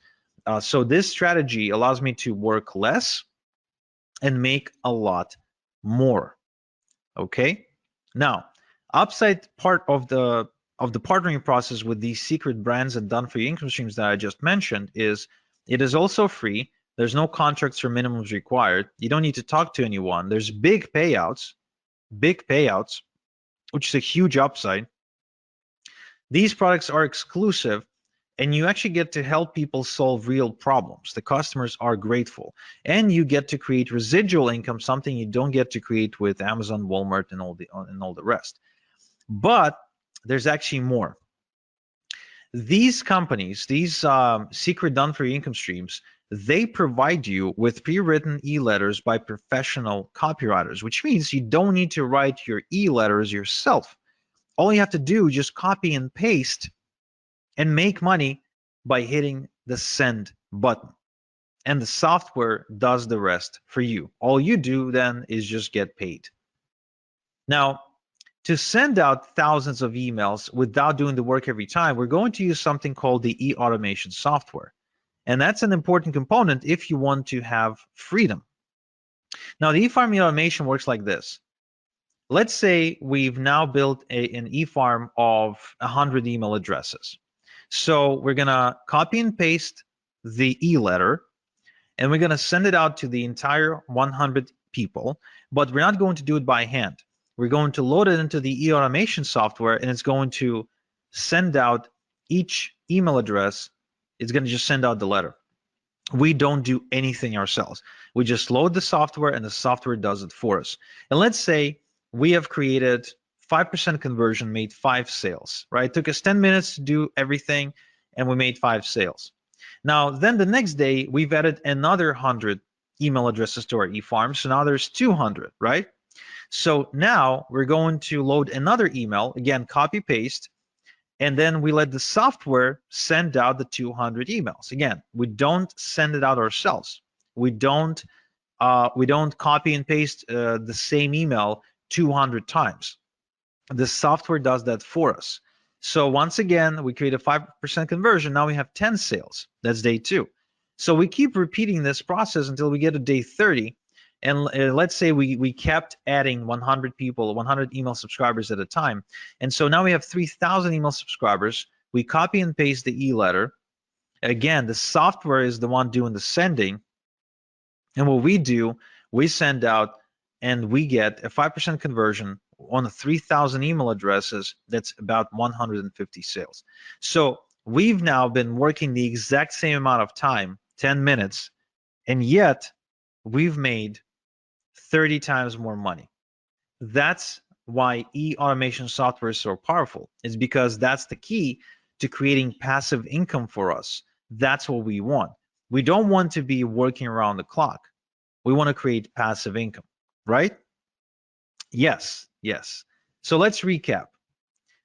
So this strategy allows me to work less and make a lot more. Okay. Now, upside part of the partnering process with these secret brands and done for you income streams that I just mentioned is it is also free. There's no contracts or minimums required. You don't need to talk to anyone. There's big payouts, which is a huge upside. These products are exclusive, and you actually get to help people solve real problems. The customers are grateful, and you get to create residual income, something you don't get to create with Amazon, Walmart, and all the rest. But there's actually more. These companies, these secret done for you income streams, they provide you with pre-written e-letters by professional copywriters, which means you don't need to write your e-letters yourself. All you have to do is just copy and paste and make money by hitting the send button. And the software does the rest for you. All you do then is just get paid. Now, to send out thousands of emails without doing the work every time, we're going to use something called the e-automation software. And that's an important component if you want to have freedom. Now, the e-farm automation works like this. Let's say we've now built an e-farm of 100 email addresses. So we're going to copy and paste the e-letter, and we're going to send it out to the entire 100 people, but we're not going to do it by hand. We're going to load it into the e-automation software, and it's going to send out each email address. It's going to just send out the letter. We don't do anything ourselves. We just load the software, and the software does it for us. And let's say we have created 5% conversion, made 5 sales, right? It took us 10 minutes to do everything, and we made 5 sales. Now, then the next day, we've added another 100 email addresses to our e-farm. So now there's 200, right? So now we're going to load another email, again, copy paste, and then we let the software send out the 200 emails. Again, we don't send it out ourselves. We don't copy and paste the same email 200 times. The software does that for us. So once again, we create a 5% conversion. Now we have 10 sales. That's day 2. So we keep repeating this process until we get to day 30. And let's say we kept adding 100 people, 100 email subscribers at a time. And so now we have 3,000 email subscribers. We copy and paste the e-letter. Again, the software is the one doing the sending. And what we do, we send out and we get a 5% conversion on the 3,000 email addresses. That's about 150 sales. So we've now been working the exact same amount of time, 10 minutes, and yet we've made 30 times more money. That's why e-automation software is so powerful. It's because that's the key to creating passive income for us. That's what we want. We don't want to be working around the clock. We want to create passive income, right? Yes. So let's recap.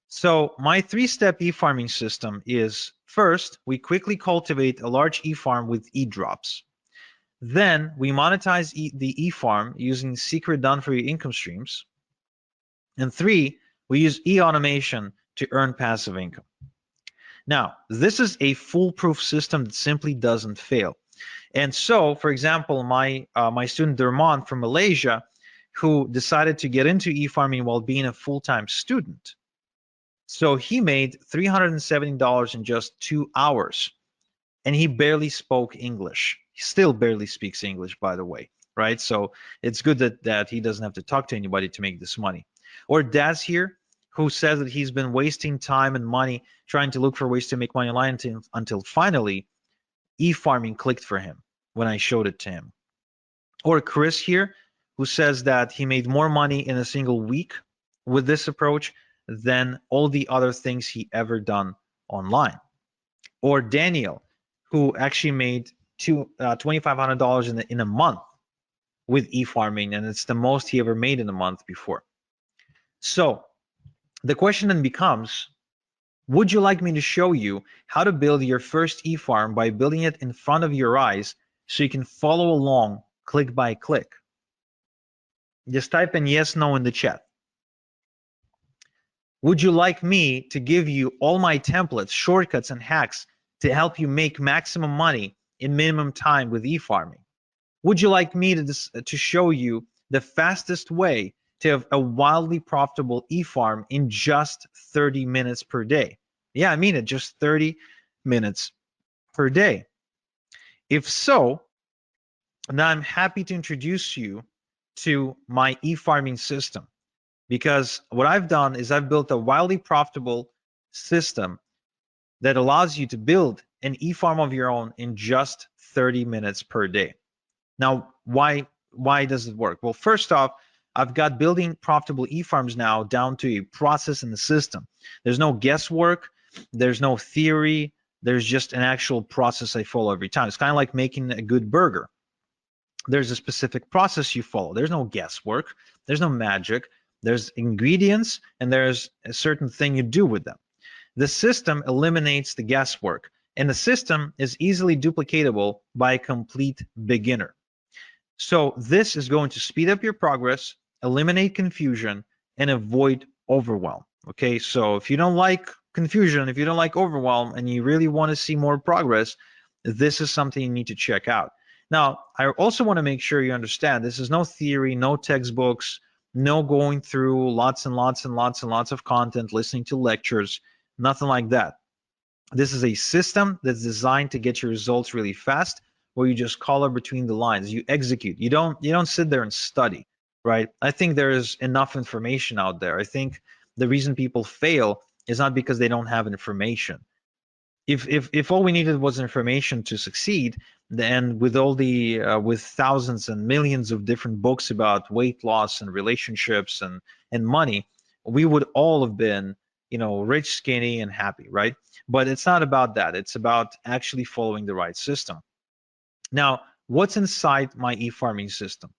So my 3-step e-farming system is, first, we quickly cultivate a large e-farm with e-drops. Then we monetize the e-farm using secret done-for-you income streams. And 3, we use e-automation to earn passive income. Now, this is a foolproof system that simply doesn't fail. And so, for example, my student Dermon from Malaysia, who decided to get into e-farming while being a full-time student. So he made $370 in just 2 hours, and he barely spoke English. He still barely speaks English, by the way, right? So it's good that he doesn't have to talk to anybody to make this money. Or Daz here, who says that he's been wasting time and money trying to look for ways to make money online until finally e-farming clicked for him when I showed it to him. Or Chris here, who says that he made more money in a single week with this approach than all the other things he ever done online. Or Daniel, who actually made $2,500 in a month with e-farming, and it's the most he ever made in a month before. So the question then becomes, would you like me to show you how to build your first e-farm by building it in front of your eyes so you can follow along click by click? Just type in yes, no in the chat. Would you like me to give you all my templates, shortcuts, and hacks to help you make maximum money in minimum time with e-farming? Would you like me to show you the fastest way to have a wildly profitable e-farm in just 30 minutes per day? Yeah, I mean it, just 30 minutes per day. If so, now I'm happy to introduce you to my e-farming system, because what I've done is I've built a wildly profitable system that allows you to build an e-farm of your own in just 30 minutes per day. Now, why does it work? Well, first off, I've got building profitable e-farms now down to a process in the system. There's no guesswork, there's no theory, there's just an actual process I follow every time. It's kind of like making a good burger. There's a specific process you follow. There's no guesswork, there's no magic, there's ingredients, and there's a certain thing you do with them. The system eliminates the guesswork, and the system is easily duplicatable by a complete beginner. So this is going to speed up your progress, eliminate confusion, and avoid overwhelm. Okay, so if you don't like confusion, if you don't like overwhelm, and you really want to see more progress, this is something you need to check out. Now, I also want to make sure you understand this is no theory, no textbooks, no going through lots and lots and lots and lots of content, listening to lectures, nothing like that. This is a system that's designed to get your results really fast, where you just color between the lines, you execute. You don't sit there and study, right? I think there's enough information out there. I think the reason people fail is not because they don't have information. If all we needed was information to succeed, then with all the with thousands and millions of different books about weight loss and relationships and money, we would all have been rich, skinny, and happy, right? But it's not about that. It's about actually following the right system. Now, what's inside my e-farming system?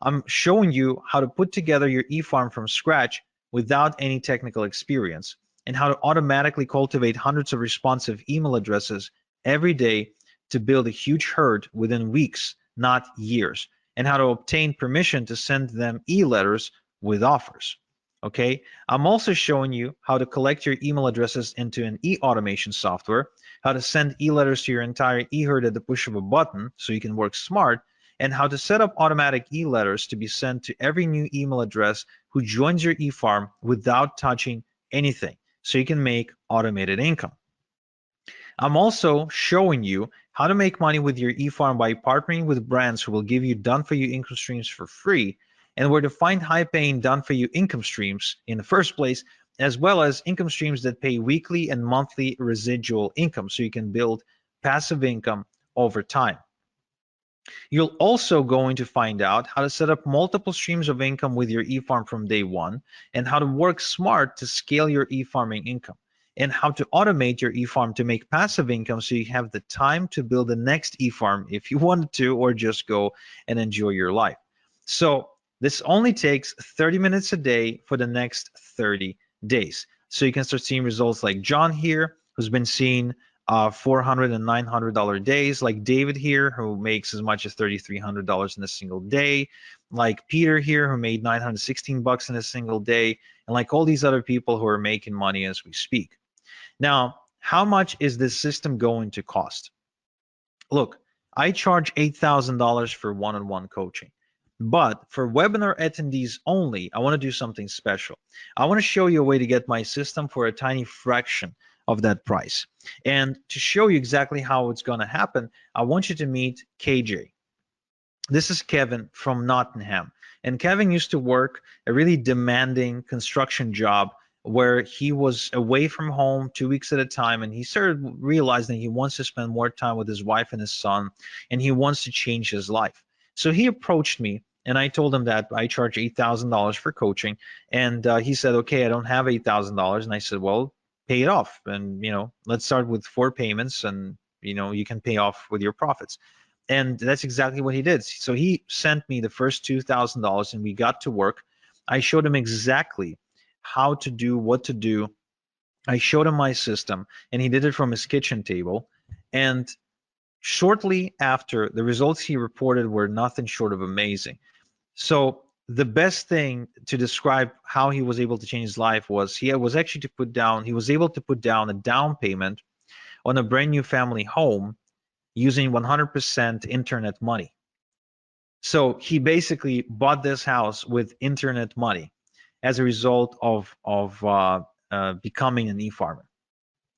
I'm showing you how to put together your e-farm from scratch without any technical experience, and how to automatically cultivate hundreds of responsive email addresses every day to build a huge herd within weeks, not years, and how to obtain permission to send them e-letters with offers. Okay, I'm also showing you how to collect your email addresses into an e-automation software, how to send e-letters to your entire e-herd at the push of a button so you can work smart, and how to set up automatic e-letters to be sent to every new email address who joins your e-farm without touching anything, so you can make automated income. I'm also showing you how to make money with your e-farm by partnering with brands who will give you done-for-you income streams for free, and where to find high-paying done-for-you income streams in the first place, as well as income streams that pay weekly and monthly residual income, so you can build passive income over time. You're also going to find out how to set up multiple streams of income with your e-farm from day one, and how to work smart to scale your e-farming income, and how to automate your e-farm to make passive income so you have the time to build the next e-farm if you wanted to, or just go and enjoy your life. So this only takes 30 minutes a day for the next 30 days. So you can start seeing results like John here, who's been seeing $400 and $900 days, like David here, who makes as much as $3,300 in a single day, like Peter here, who made 916 bucks in a single day, and like all these other people who are making money as we speak. Now, how much is this system going to cost? Look, I charge $8,000 for one-on-one coaching. But for webinar attendees only, I want to do something special. I want to show you a way to get my system for a tiny fraction of that price. And to show you exactly how it's going to happen, I want you to meet KJ. This is Kevin from Nottingham. And Kevin used to work a really demanding construction job where he was away from home 2 weeks at a time, and he started realizing he wants to spend more time with his wife and his son, and he wants to change his life. So he approached me, and I told him that I charge $8,000 for coaching, and he said, okay, I don't have $8,000. And I said, well, pay it off, and let's start with 4 payments, and you can pay off with your profits. And that's exactly what he did. So he sent me the first $2,000, and we got to work. I showed him exactly how to do what to do. I showed him my system, and he did it from his kitchen table. And shortly after, the results he reported were nothing short of amazing. So the best thing to describe how he was able to change his life was he was able to put down a down payment on a brand new family home using 100% internet money. So he basically bought this house with internet money as a result of becoming an e-farmer.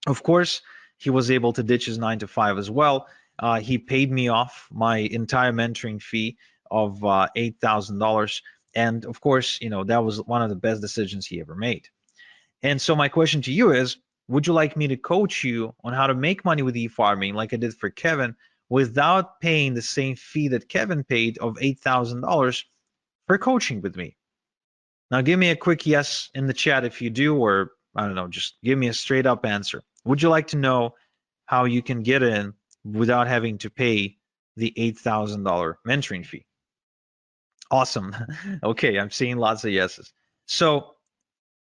Of course, he was able to ditch his 9 to 5 as well. He paid me off my entire mentoring fee of $8,000. And of course, that was one of the best decisions he ever made. And so my question to you is, would you like me to coach you on how to make money with e-farming like I did for Kevin without paying the same fee that Kevin paid of $8,000 for coaching with me? Now give me a quick yes in the chat if you do, or I don't know, just give me a straight up answer. Would you like to know how you can get in without having to pay the $8,000 mentoring fee? Awesome. Okay, I'm seeing lots of yeses. So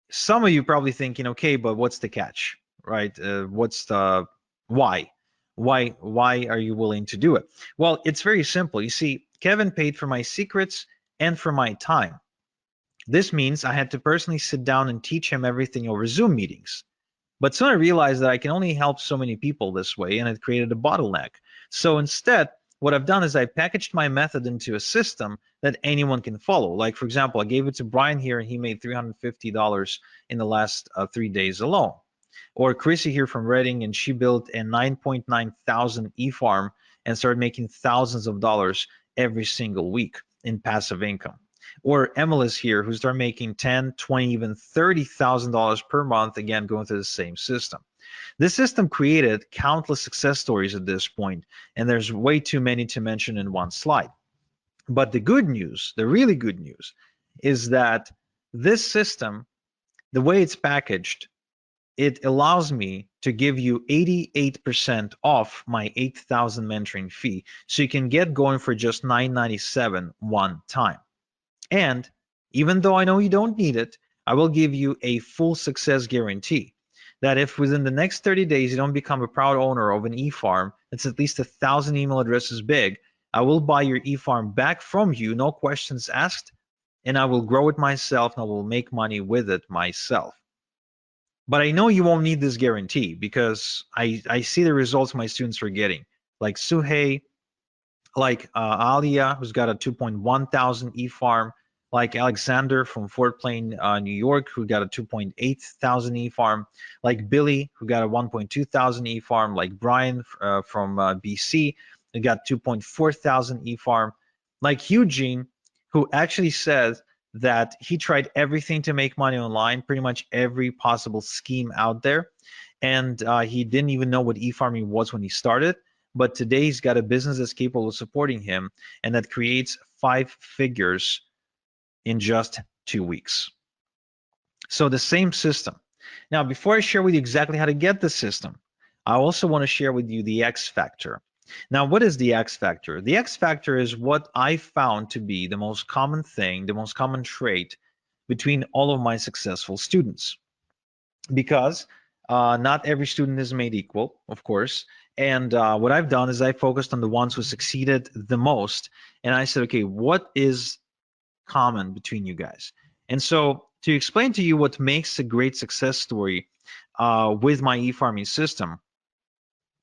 some of you probably thinking, okay, but what's the catch, right? What's the why? Why are you willing to do it? Well, it's very simple. You see, Kevin paid for my secrets and for my time. This means I had to personally sit down and teach him everything over Zoom meetings. But soon I realized that I can only help so many people this way, and it created a bottleneck. So instead, what I've done is I packaged my method into a system that anyone can follow. Like, for example, I gave it to Brian here, and he made $350 in the last 3 days alone. Or Chrissy here from Reading, and she built a 9.9 thousand e-farm and started making thousands of dollars every single week in passive income. Or Emily's here, who started making 10, 20, even $30,000 per month, again, going through the same system. This system created countless success stories at this point, and there's way too many to mention in one slide. But the good news, the really good news, is that this system, the way it's packaged, it allows me to give you 88% off my 8,000 mentoring fee. So you can get going for just $997 one time. And even though I know you don't need it, I will give you a full success guarantee that if within the next 30 days you don't become a proud owner of an e-farm that's at least 1,000 email addresses big, I will buy your e-farm back from you, no questions asked, and I will grow it myself and I will make money with it myself. But I know you won't need this guarantee because I see the results my students are getting, like Suhei, like Alia, who's got a 2.1 thousand e-farm, like Alexander from Fort Plain, New York, who got a 2.8 thousand e-farm, like Billy, who got a 1.2 thousand e-farm, like Brian from BC, who got 2.4 thousand e-farm, like Eugene, who actually says that he tried everything to make money online, pretty much every possible scheme out there, and he didn't even know what e-farming was when he started. But today he's got a business that's capable of supporting him and that creates 5 figures in just 2 weeks. So the same system. Now, before I share with you exactly how to get the system, I also want to share with you the X factor. Now, what is the X factor? The X factor is what I found to be the most common thing, the most common trait between all of my successful students. Because not every student is made equal, of course. And what I've done is I focused on the ones who succeeded the most. And I said, okay, what is common between you guys? And so to explain to you what makes a great success story with my e-farming system,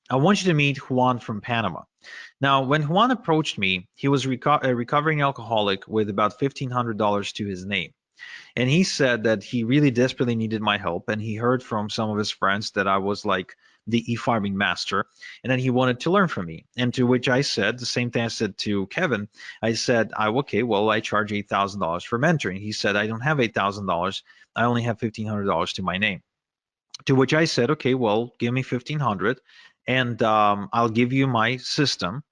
I want you to meet Juan from Panama. Now, when Juan approached me, he was a recovering alcoholic with about $1,500 to his name. And he said that he really desperately needed my help, and he heard from some of his friends that I was like the e-farming master, and then he wanted to learn from me. And to which I said the same thing I said to Kevin. I said, okay, well, I charge $8,000 for mentoring. He said, I don't have $8,000. I only have $1,500 to my name. To which I said, okay, well, give me 1,500, and I'll give you my system,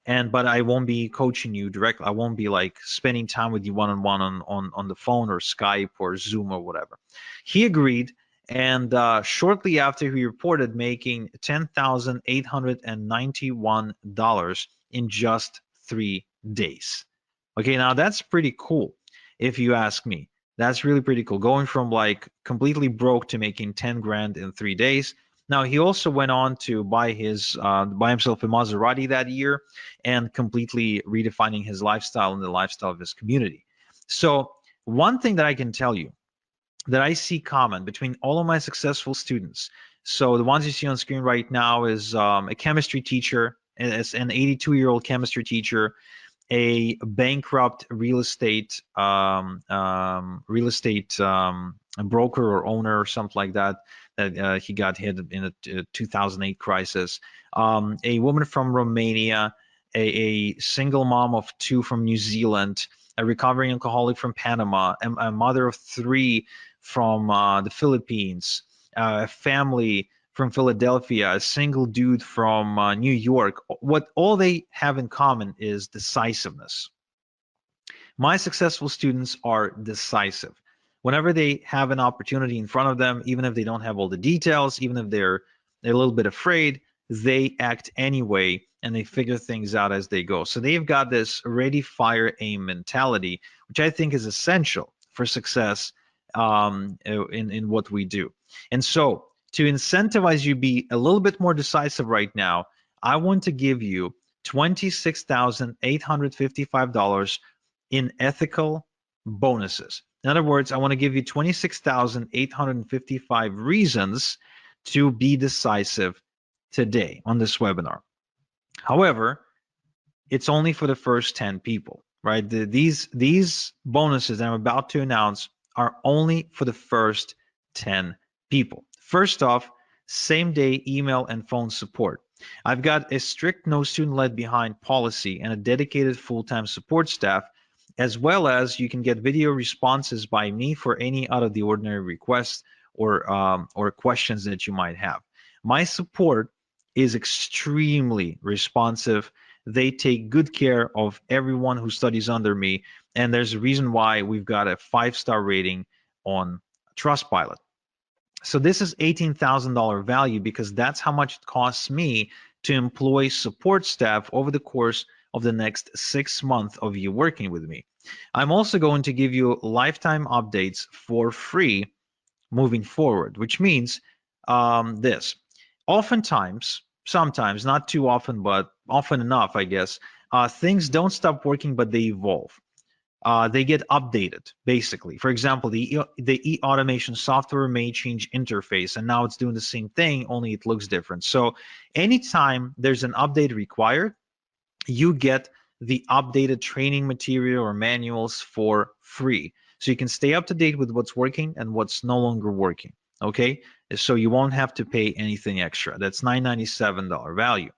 but I won't be coaching you directly. I won't be like spending time with you one-on-one on the phone or Skype or Zoom or whatever. He agreed, and shortly after he reported making $10,891 in just 3 days. Okay, now that's pretty cool if you ask me. That's really pretty cool. Going from like completely broke to making 10 grand in 3 days. Now he also went on to buy himself a Maserati that year and completely redefining his lifestyle and the lifestyle of his community. So one thing that I can tell you that I see common between all of my successful students. So the ones you see on screen right now is a chemistry teacher, as an 82-year-old chemistry teacher, a bankrupt real estate broker or owner or something like that. That he got hit in a 2008 crisis. A woman from Romania, a single mom of 2 from New Zealand, a recovering alcoholic from Panama, a mother of 3 from the Philippines, a family from Philadelphia, a single dude from New York. What all they have in common is decisiveness. My successful students are decisive. Whenever they have an opportunity in front of them, even if they don't have all the details, even if they're a little bit afraid, they act anyway and they figure things out as they go. So they've got this ready, fire, aim mentality, which I think is essential for success in what we do. And so to incentivize you be a little bit more decisive right now, I want to give you $26,855 in ethical bonuses. In other words, I want to give you 26,855 reasons to be decisive today on this webinar. However, it's only for the first 10 people, right? These bonuses that I'm about to announce are only for the first 10 people. First off, same day email and phone support. I've got a strict no student left behind policy and a dedicated full-time support staff, as well as you can get video responses by me for any out of the ordinary requests or questions that you might have. My support is extremely responsive. They take good care of everyone who studies under me, and there's a reason why we've got a 5-star rating on Trustpilot. So this is $18,000 value because that's how much it costs me to employ support staff over the course of the next 6 months of you working with me. I'm also going to give you lifetime updates for free moving forward, which means this. Oftentimes, sometimes, not too often, but often enough, I guess, things don't stop working, but they evolve. They get updated, basically. For example, the e-automation software may change interface, and now it's doing the same thing, only it looks different. So anytime there's an update required, you get the updated training material or manuals for free. So you can stay up to date with what's working and what's no longer working. Okay, so you won't have to pay anything extra. That's $997 value.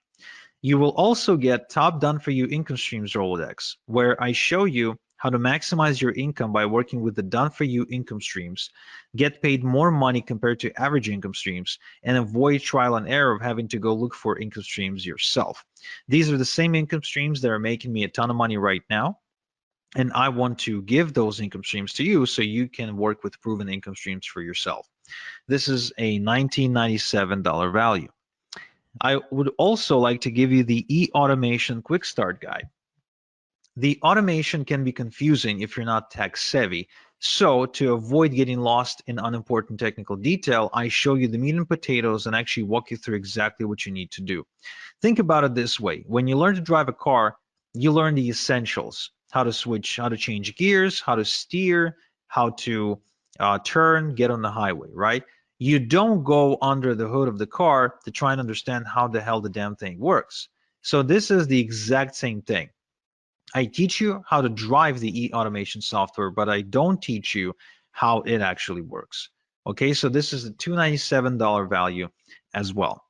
You will also get Top Done For You Income Streams Rolodex, where I show you how to maximize your income by working with the Done For You income streams, get paid more money compared to average income streams, and avoid trial and error of having to go look for income streams yourself. These are the same income streams that are making me a ton of money right now, and I want to give those income streams to you so you can work with proven income streams for yourself. This is a $1997 value. I would also like to give you the e-automation quick start guide. The automation can be confusing if you're not tech savvy. So to avoid getting lost in unimportant technical detail, I show you the meat and potatoes and actually walk you through exactly what you need to do. Think about it this way. When you learn to drive a car, you learn the essentials: how to switch, how to change gears, how to steer, how to turn, get on the highway, right? You don't go under the hood of the car to try and understand how the hell the damn thing works. So this is the exact same thing. I teach you how to drive the e-automation software, but I don't teach you how it actually works. Okay, so this is a $297 value as well.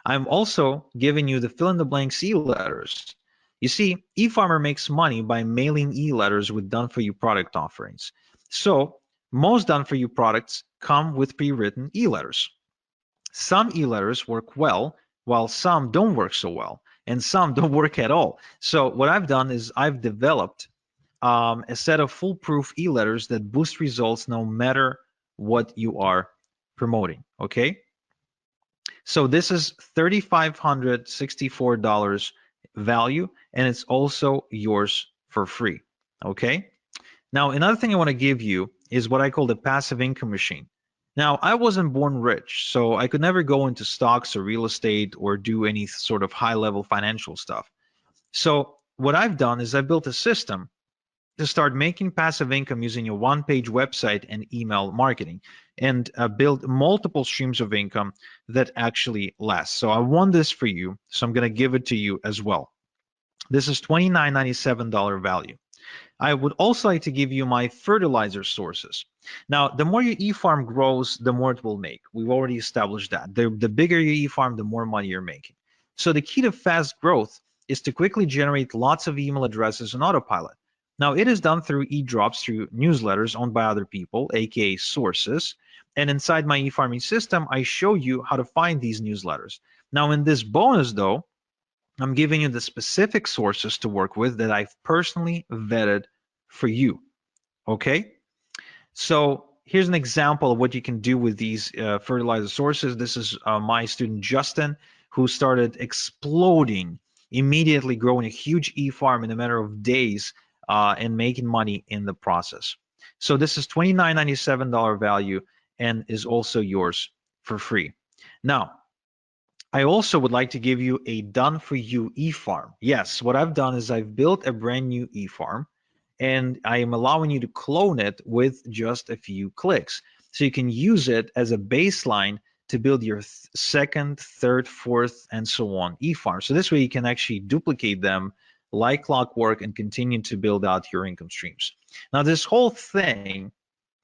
I'm also giving you the fill in the blanks e-letters. You see, eFarmer makes money by mailing e-letters with done-for-you product offerings. So most done-for-you products come with pre-written e-letters. Some e-letters work well, while some don't work so well, and some don't work at all. So what I've done is I've developed a set of foolproof e-letters that boost results no matter what you are promoting. Okay. So this is $3,564 value, and it's also yours for free. Okay. Now, another thing I want to give you is what I call the passive income machine. Now, I wasn't born rich, so I could never go into stocks or real estate or do any sort of high level financial stuff. So what I've done is I built a system to start making passive income using a one-page website and email marketing, and build multiple streams of income that actually last. So I want this for you, so I'm going to give it to you as well. This is $29.97 value. I would also like to give you my fertilizer sources. Now, the more your e-farm grows, the more it will make. We've already established that. The bigger your e-farm, the more money you're making. So the key to fast growth is to quickly generate lots of email addresses on autopilot. Now, it is done through e-drops, through newsletters owned by other people, aka sources. And inside my e-farming system, I show you how to find these newsletters. Now, in this bonus, though, I'm giving you the specific sources to work with that I've personally vetted for you. Okay? So here's an example of what you can do with these fertilizer sources. This is my student Justin, who started exploding, immediately growing a huge e-farm in a matter of days and making money in the process. So this is $29.97 value and is also yours for free. Now, I also would like to give you a done for you e-farm. Yes, what I've done is I've built a brand new e-farm, and I am allowing you to clone it with just a few clicks. So you can use it as a baseline to build your second, third, fourth, and so on e-farm. So this way you can actually duplicate them like clockwork and continue to build out your income streams. Now this whole thing,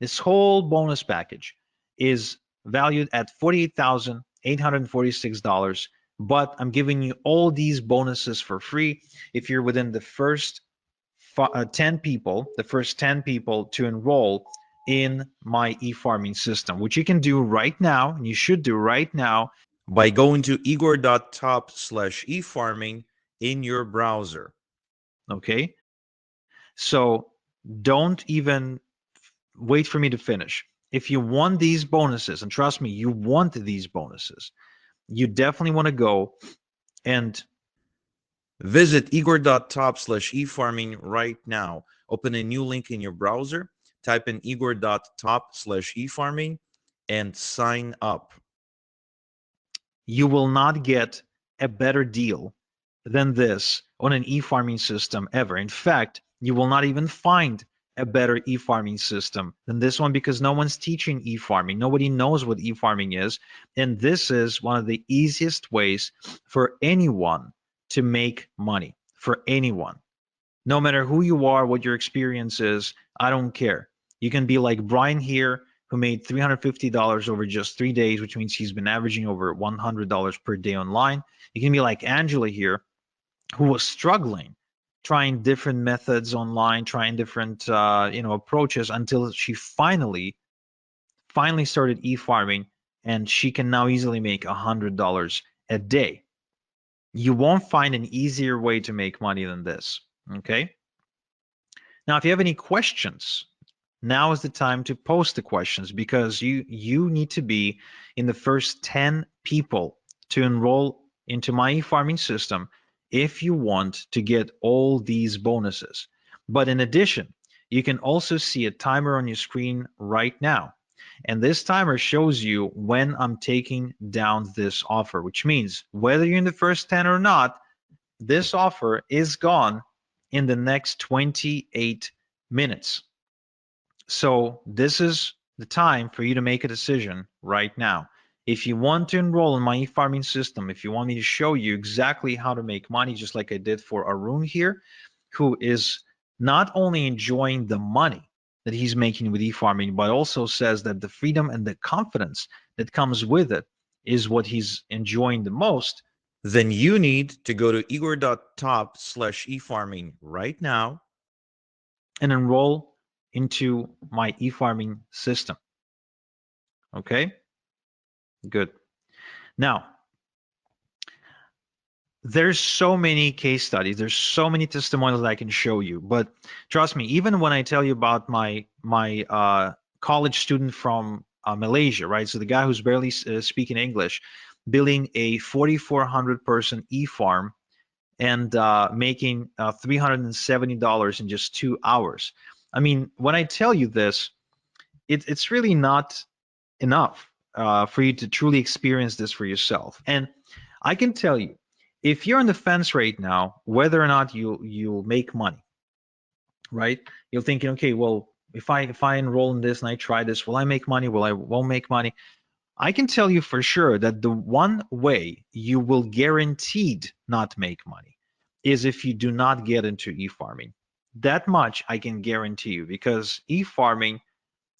this whole bonus package is valued at $48,846, but I'm giving you all these bonuses for free if you're within the first 10 people, the first 10 people to enroll in my e-farming system, which you can do right now, and you should do right now by going to igor.top/efarming in your browser. Okay, so don't even wait for me to finish. if you want these bonuses, and trust me, you want these bonuses, you definitely want to go and visit igor.top/efarming right now. Open a new link in your browser, type in igor.top/efarming, and sign up. You will not get a better deal than this on an e-farming system ever. In fact, you will not even find a better e-farming system than this one, because no one's teaching e-farming. Nobody knows what e-farming is. And this is one of the easiest ways for anyone to make money, for anyone. No matter who you are, what your experience is, I don't care. You can be like Brian here, who made $350 over just 3 days, which means he's been averaging over $100 per day online. You can be like Angela here, who was struggling, trying different methods online, trying different approaches, until she finally started e-farming, and she can now easily make $100 a day. You won't find an easier way to make money than this. Okay. Now, if you have any questions, now is the time to post the questions, because you need to be in the first 10 people to enroll into my e-farming system if you want to get all these bonuses. But in addition, you can also see a timer on your screen right now. And this timer shows you when I'm taking down this offer, which means whether you're in the first 10 or not, this offer is gone in the next 28 minutes. So this is the time for you to make a decision right now. If you want to enroll in my e-farming system, if you want me to show you exactly how to make money, just like I did for Arun here, who is not only enjoying the money that he's making with e-farming, but also says that the freedom and the confidence that comes with it is what he's enjoying the most, then you need to go to igor.top/efarming right now and enroll into my e-farming system. Okay, good. Now, there's so many case studies, there's so many testimonials that I can show you, but trust me, even when I tell you about my college student from Malaysia, right? So the guy who's barely speaking English, building a 4,400 person e-farm and making $370 in just 2 hours. I mean, when I tell you this, it's really not enough for you to truly experience this for yourself. And I can tell you, if you're on the fence right now, whether or not you'll make money, right? You're thinking, okay, well, if I enroll in this and I try this, will I make money? Will I won't make money? I can tell you for sure that the one way you will guaranteed not make money is if you do not get into e-farming. That much I can guarantee you, because e-farming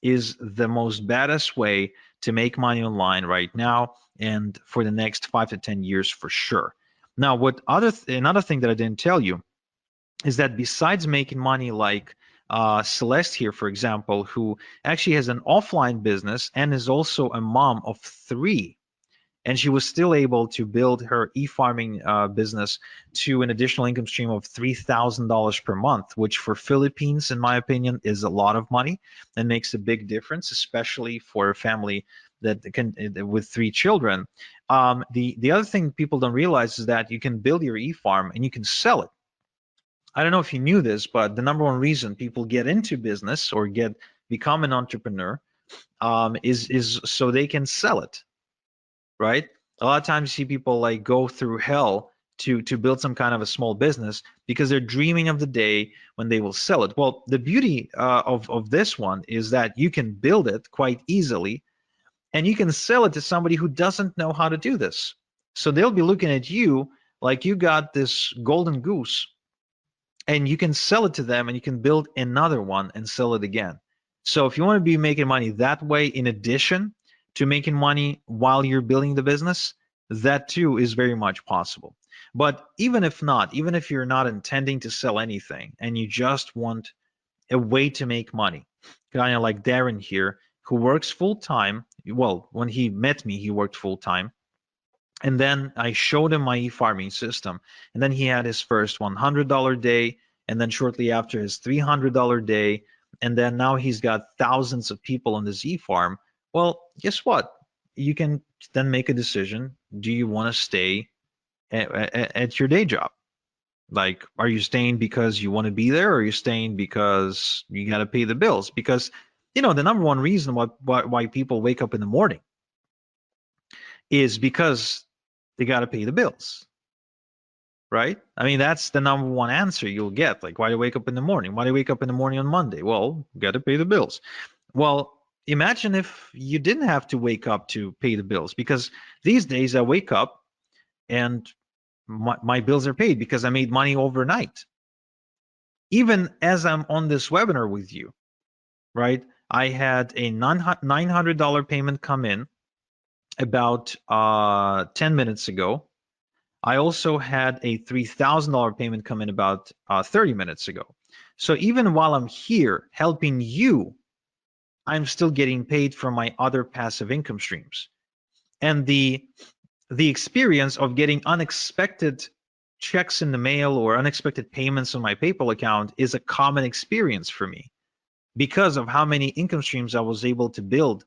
is the most baddest way to make money online right now and for the next 5 to 10 years for sure. Now, another thing that I didn't tell you is that besides making money like Celeste here, for example, who actually has an offline business and is also a mom of 3, and she was still able to build her e-farming business to an additional income stream of $3,000 per month, which for Philippines, in my opinion, is a lot of money and makes a big difference, especially for a family that can with 3 children. The other thing people don't realize is that you can build your e-farm and you can sell it. I don't know if you knew this, but the number one reason people get into business or become an entrepreneur is so they can sell it, right? A lot of times you see people like go through hell to build some kind of a small business because they're dreaming of the day when they will sell it. Well, the beauty of this one is that you can build it quite easily, and you can sell it to somebody who doesn't know how to do this. So they'll be looking at you like you got this golden goose, and you can sell it to them, and you can build another one and sell it again. So if you want to be making money that way, in addition to making money while you're building the business, that too is very much possible. But even if not, even if you're not intending to sell anything and you just want a way to make money, kind of like Darren here, who works full time. Well, when he met me, he worked full time. And then I showed him my e-farming system. And then he had his first $100 day. And then shortly after, his $300 day. and then now he's got thousands of people on this e-farm. Well, guess what? You can then make a decision. Do you want to stay at your day job? Like, are you staying because you want to be there, or are you staying because you got to pay the bills? Because, the number one reason why people wake up in the morning is because they got to pay the bills, right? I mean, that's the number one answer you'll get. Like, why do you wake up in the morning? Why do you wake up in the morning on Monday? Well, got to pay the bills. Well, imagine if you didn't have to wake up to pay the bills, because these days I wake up and my bills are paid because I made money overnight. Even as I'm on this webinar with you, right? I had a $900 payment come in about 10 minutes ago. I also had a $3,000 payment come in about 30 minutes ago. So even while I'm here helping you, I'm still getting paid from my other passive income streams. And the experience of getting unexpected checks in the mail or unexpected payments on my PayPal account is a common experience for me because of how many income streams I was able to build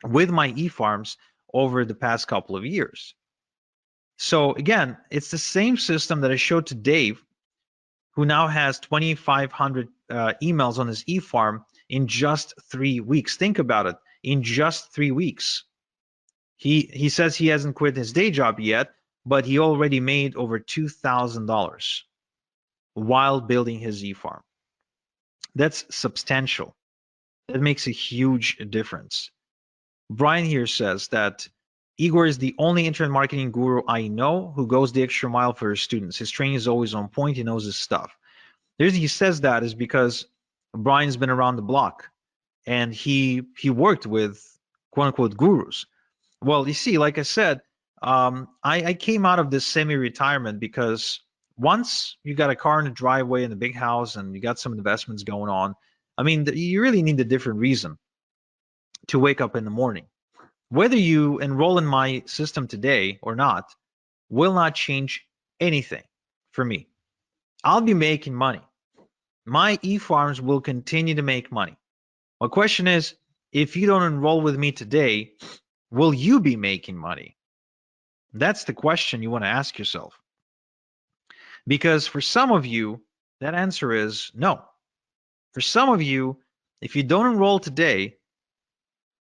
with my e-farms over the past couple of years. So again, it's the same system that I showed to Dave, who now has 2,500 emails on his e-farm in just 3 weeks. Think about it, in just 3 weeks. He says he hasn't quit his day job yet, but he already made over $2,000 while building his e-farm. That's substantial. That makes a huge difference. Brian here says that Igor is the only internet marketing guru I know who goes the extra mile for his students. His training is always on point. He knows his stuff. The reason he says that is because Brian's been around the block and he worked with quote unquote gurus. Well, you see, like I said, I came out of this semi-retirement because once you got a car in the driveway and a big house and you got some investments going on, I mean, you really need a different reason to wake up in the morning. Whether you enroll in my system today or not will not change anything for me. I'll be making money. My e-farms will continue to make money. My question is, if you don't enroll with me today, will you be making money? That's the question you want to ask yourself. Because for some of you, that answer is no. For some of you, if you don't enroll today,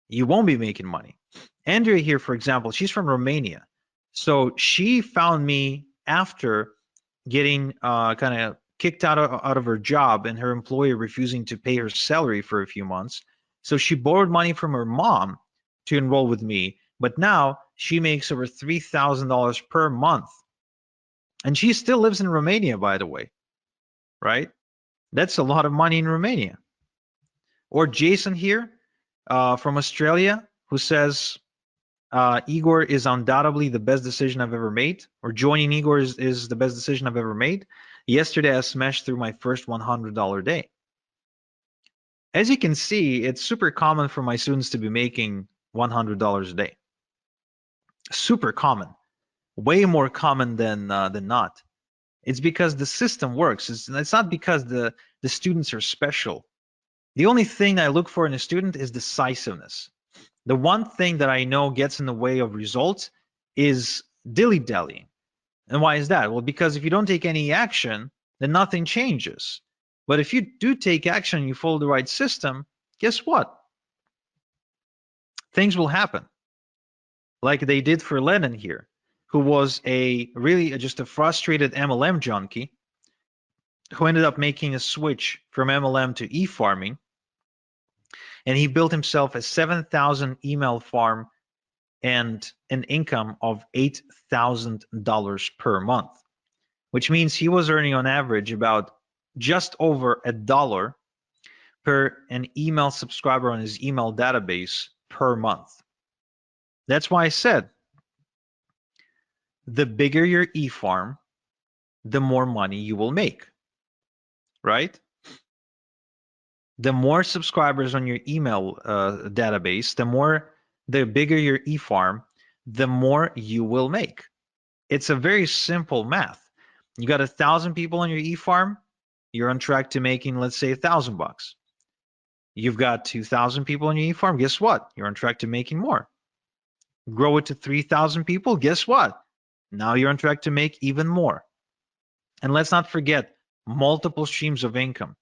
you won't be making money. Andrea here, for example, she's from Romania. So she found me after getting kind of kicked out of her job and her employer refusing to pay her salary for a few months. So she borrowed money from her mom to enroll with me. But now she makes over $3,000 per month. And she still lives in Romania, by the way, right? That's a lot of money in Romania. Or Jason here from Australia, who says, Igor is undoubtedly the best decision I've ever made, or joining Igor is the best decision I've ever made. Yesterday, I smashed through my first $100 day. As you can see, it's super common for my students to be making $100 a day. Super common, way more common than not. It's because the system works. It's not because the students are special. The only thing I look for in a student is decisiveness. The one thing that I know gets in the way of results is dilly-dallying. And why is that? Well, because if you don't take any action, then nothing changes. But if you do take action and you follow the right system, guess what? Things will happen. Like they did for Lennon here, who was just a frustrated MLM junkie who ended up making a switch from MLM to e-farming. And he built himself a 7,000 email farm and an income of $8,000 per month, which means he was earning on average about just over $1 per an email subscriber on his email database per month. That's why I said, the bigger your e-farm, the more money you will make, right? The more subscribers on your email database, the bigger your e-farm, the more you will make. It's a very simple math. You got 1,000 people on your e-farm, you're on track to making, let's say, $1,000. You've got 2,000 people in your e-farm. Guess what? You're on track to making more. Grow it to 3,000 people. Guess what? Now you're on track to make even more. And let's not forget multiple streams of income.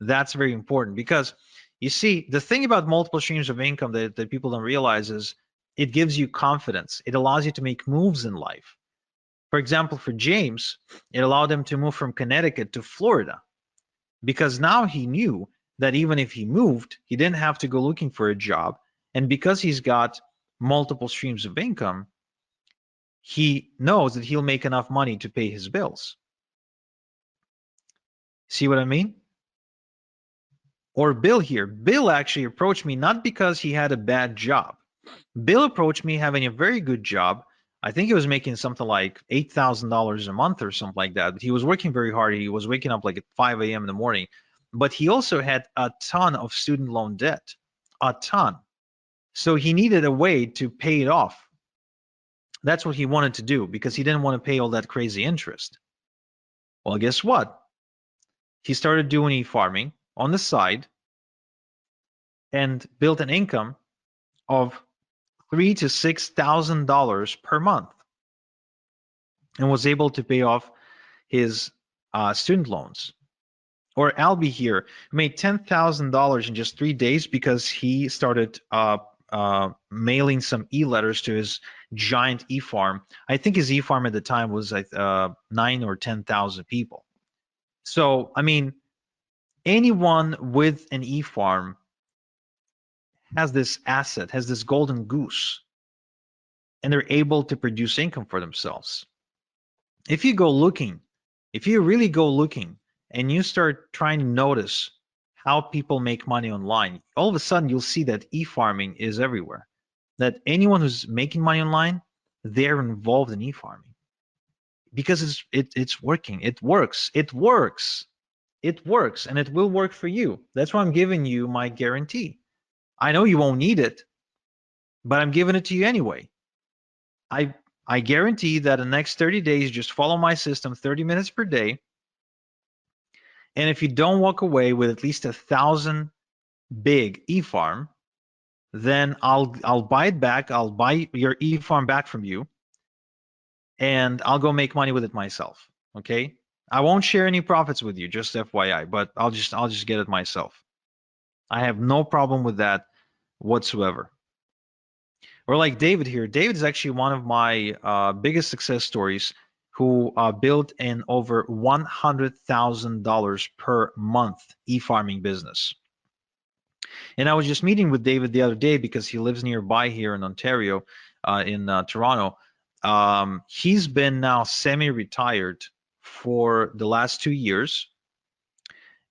That's very important because you see, the thing about multiple streams of income that people don't realize is it gives you confidence. It allows you to make moves in life. For example, for James, it allowed him to move from Connecticut to Florida because now he knew that even if he moved, he didn't have to go looking for a job. And because he's got multiple streams of income, he knows that he'll make enough money to pay his bills. See what I mean? Or Bill here. Bill actually approached me not because he had a bad job. Bill approached me having a very good job. I think he was making something like $8,000 a month or something like that. But he was working very hard. He was waking up like at 5 a.m. in the morning. But he also had a ton of student loan debt, a ton. So he needed a way to pay it off. That's what he wanted to do because he didn't want to pay all that crazy interest. Well, guess what? He started doing e-farming on the side and built an income of $3,000 to $6,000 per month and was able to pay off his student loans. Or Albie here made $10,000 in just 3 days because he started mailing some e-letters to his giant e-farm. I think his e-farm at the time was like 9 or 10,000 people. So, I mean, anyone with an e-farm has this asset, has this golden goose, and they're able to produce income for themselves. If you go looking, if you really go looking and you start trying to notice how people make money online, all of a sudden you'll see that e-farming is everywhere. That anyone who's making money online, they're involved in e-farming because it's working. It works. It works. It works, and it will work for you. That's why I'm giving you my guarantee. I know you won't need it, but I'm giving it to you anyway. I guarantee that in the next 30 days, just follow my system 30 minutes per day. And if you don't walk away with at least 1,000 big e-farm, then I'll buy it back. I'll buy your e-farm back from you, and I'll go make money with it myself. Okay? I won't share any profits with you, just FYI, but I'll just get it myself. I have no problem with that whatsoever. Or like David here. David is actually one of my biggest success stories who built an over $100,000 per month e-farming business. And I was just meeting with David the other day because he lives nearby here in Ontario, in Toronto. He's been now semi-retired for the last 2 years,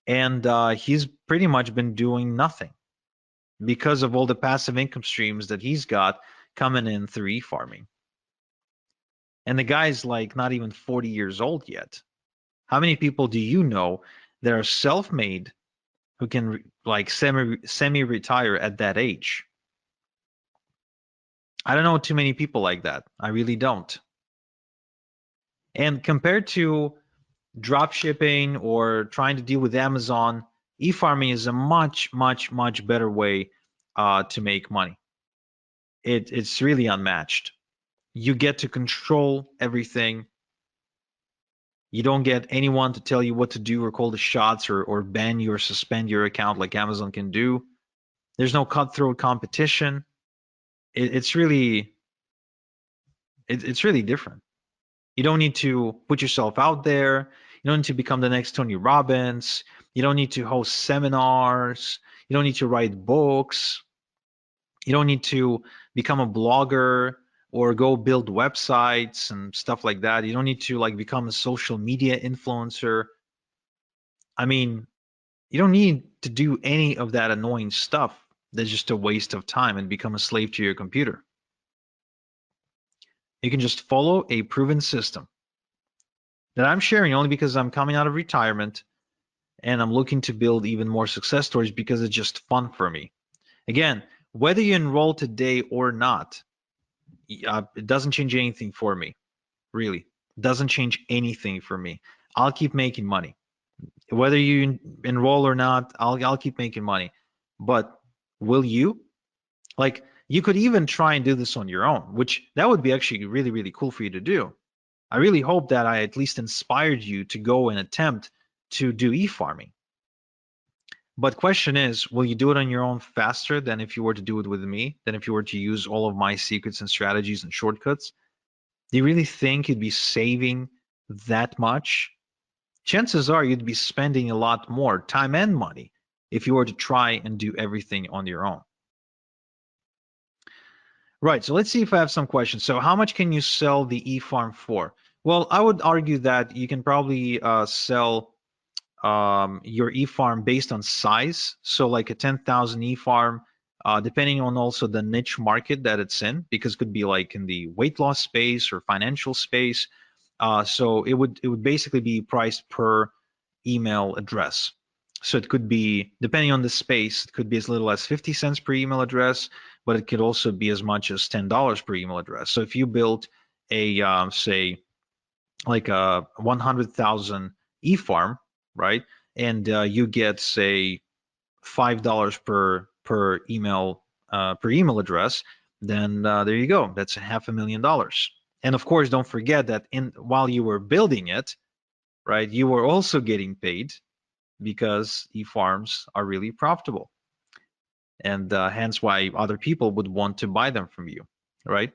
and he's pretty much been doing nothing because of all the passive income streams that he's got coming in through e-farming. And the guy's like not even 40 years old yet. How many people do you know that are self-made who can like semi-retire at that age? I don't know too many people like that. I really don't. And compared to drop shipping or trying to deal with Amazon, e-farming is a much, much, much better way to make money. It's really unmatched. You get to control everything. You don't get anyone to tell you what to do or call the shots or ban you or suspend your account like Amazon can do. There's no cutthroat competition. It's really different. You don't need to put yourself out there. You don't need to become the next Tony Robbins. You don't need to host seminars. You don't need to write books. You don't need to become a blogger or go build websites and stuff like that. You don't need to like become a social media influencer. I mean, you don't need to do any of that annoying stuff that's just a waste of time and become a slave to your computer. You can just follow a proven system that I'm sharing only because I'm coming out of retirement and I'm looking to build even more success stories because it's just fun for me. Again, whether you enroll today or not, it doesn't change anything for me, really. It doesn't change anything for me. I'll keep making money. Whether you enroll or not, I'll keep making money but will you? Like, you could even try and do this on your own, which that would be actually really, really cool for you to do. I really hope that I at least inspired you to go and attempt to do e-farming. But question is, will you do it on your own faster than if you were to do it with me, than if you were to use all of my secrets and strategies and shortcuts? Do you really think you'd be saving that much? Chances are you'd be spending a lot more time and money if you were to try and do everything on your own. Right, so let's see if I have some questions. So how much can you sell the e-farm for? Well, I would argue that you can probably sell your e-farm based on size. So like a 10,000 e-farm, depending on also the niche market that it's in, because it could be like in the weight loss space or financial space. So it would basically be priced per email address. So it could be, depending on the space, it could be as little as 50 cents per email address, but it could also be as much as $10 per email address. So if you built a, say, like a 100,000 e-farm, right? And you get, say, $5 per email address, then there you go. That's $500,000. And of course, don't forget that while you were building it, right, you were also getting paid because e-farms are really profitable, and hence why other people would want to buy them from you, right?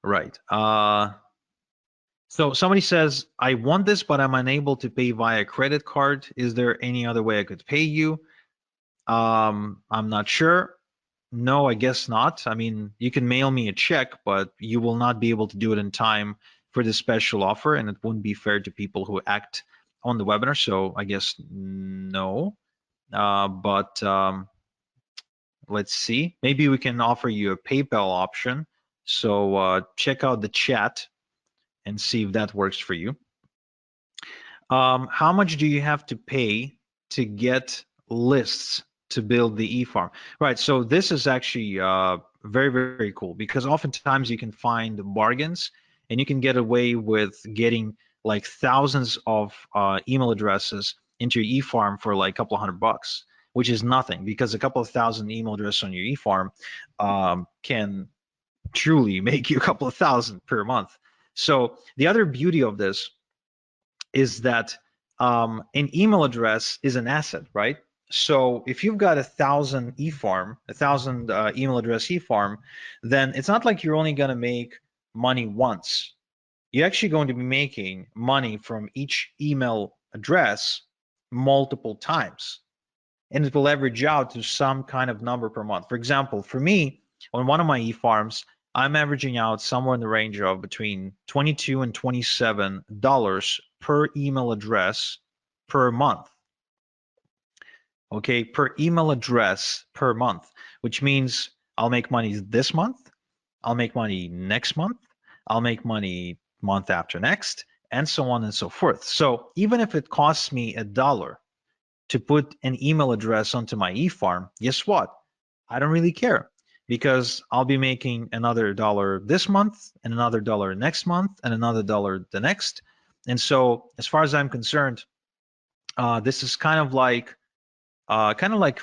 Right. So somebody says, I want this, but I'm unable to pay via credit card. Is there any other way I could pay you? I'm not sure. No, I guess not. I mean, you can mail me a check, but you will not be able to do it in time for this special offer, and it wouldn't be fair to people who act on the webinar. So I guess no. But let's see. Maybe we can offer you a PayPal option. So check out the chat and see if that works for you. How much do you have to pay to get lists to build the e-farm? Right, so this is actually very, very cool, because oftentimes you can find bargains and you can get away with getting like thousands of email addresses into your e-farm for like a couple of $100, which is nothing, because a couple of thousand email addresses on your e-farm can truly make you a couple of thousand per month. So the other beauty of this is that an email address is an asset, right? So if you've got 1,000 e-farm, 1,000 email address e-farm, then it's not like you're only going to make money once. You're actually going to be making money from each email address multiple times, and it will average out to some kind of number per month. For example, for me, on one of my e-farms, I'm averaging out somewhere in the range of between $22 and $27 per email address per month. Okay, per email address per month, which means I'll make money this month, I'll make money next month, I'll make money month after next, and so on and so forth. So even if it costs me $1 to put an email address onto my e-farm, guess what? I don't really care, because I'll be making another $1 this month and another $1 next month and another $1 the next. And so as far as I'm concerned, this is kind of like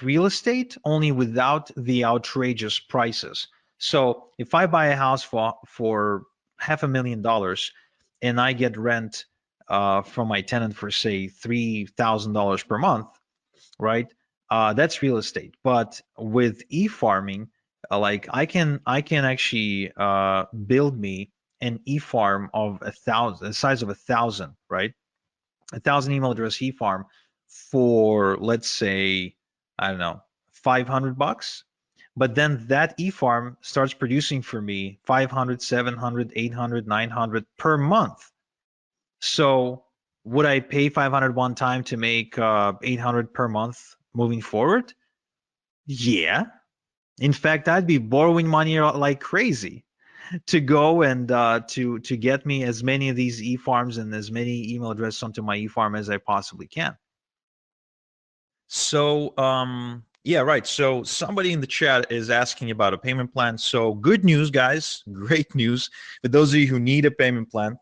real estate, only without the outrageous prices. So if I buy a house for $500,000 and I get rent from my tenant for, say, $3,000 per month, right? That's real estate. But with e-farming, like I can actually build me an e-farm of 1,000, the size of 1,000, right? 1,000 email address e-farm for, let's say, I don't know, $500. But then that e-farm starts producing for me 500, 700, 800, 900 per month. So would I pay 500 one time to make 800 per month moving forward? Yeah. In fact, I'd be borrowing money like crazy to go and to get me as many of these e-farms and as many email addresses onto my e-farm as I possibly can. So Yeah, right. So somebody in the chat is asking about a payment plan. So good news, guys. Great news for those of you who need a payment plan,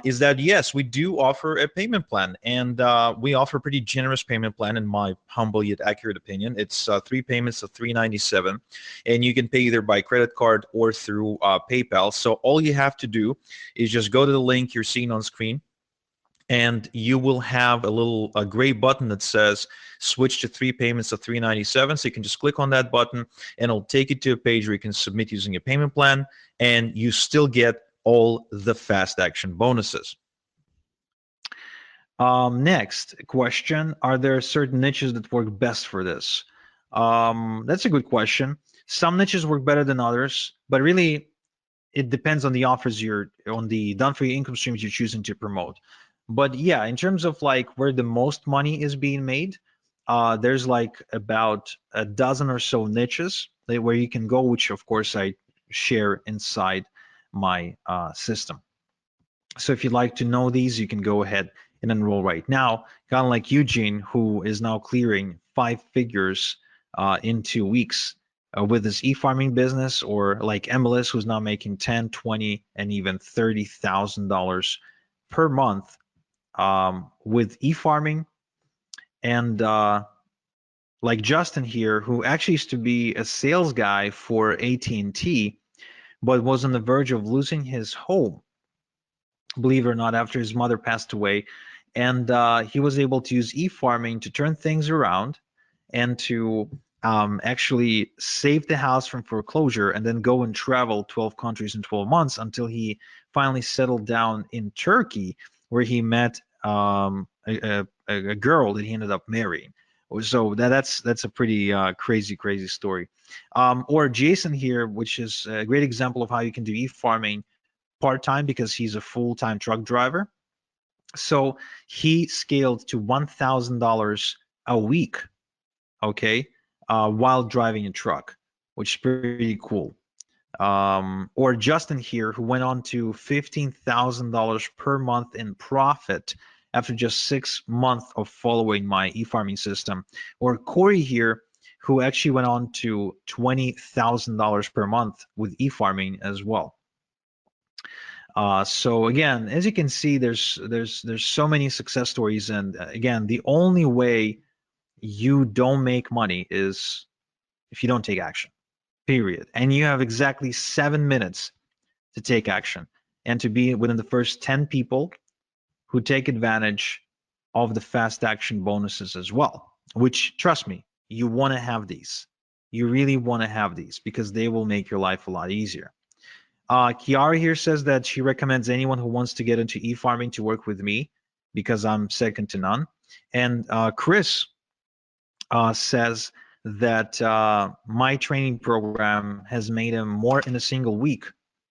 is that yes, we do offer a payment plan, and we offer a pretty generous payment plan. In my humble yet accurate opinion, it's 3 payments of $397, and you can pay either by credit card or through PayPal. So all you have to do is just go to the link you're seeing on screen, and you will have a gray button that says switch to 3 payments of $397. So you can just click on that button and it'll take you to a page where you can submit using a payment plan, and you still get all the fast action bonuses. Next question, are there certain niches that work best for this? That's a good question. Some niches work better than others, but really it depends on the offers on the done for you income streams you're choosing to promote. But yeah, in terms of like where the most money is being made, there's like about a dozen or so niches where you can go, which of course I share inside my system. So if you'd like to know these, you can go ahead and enroll right now. Kind of like Eugene, who is now clearing 5 figures in 2 weeks with his e-farming business, or like MLS, who's now making 10, 20, and even $30,000 per month with e-farming. And like Justin here, who actually used to be a sales guy for AT&T, but was on the verge of losing his home, believe it or not, after his mother passed away. And he was able to use e-farming to turn things around and to actually save the house from foreclosure, and then go and travel 12 countries in 12 months until he finally settled down in Turkey, where he met a girl that he ended up marrying. So that's a pretty crazy story. Or Jason here, which is a great example of how you can do e-farming part-time, because he's a full-time truck driver. So he scaled to $1,000 a week, okay, while driving a truck, which is pretty cool. Or Justin here, who went on to $15,000 per month in profit after just 6 months of following my e-farming system. Or Corey here, who actually went on to $20,000 per month with e-farming as well. So again, as you can see, there's so many success stories, and again, the only way you don't make money is if you don't take action, period. And you have exactly 7 minutes to take action and to be within the first 10 people who take advantage of the fast action bonuses as well, which, trust me, you want to have these. You really want to have these because they will make your life a lot easier. Kiara here says that she recommends anyone who wants to get into e-farming to work with me because I'm second to none. And Chris says that my training program has made him more in a single week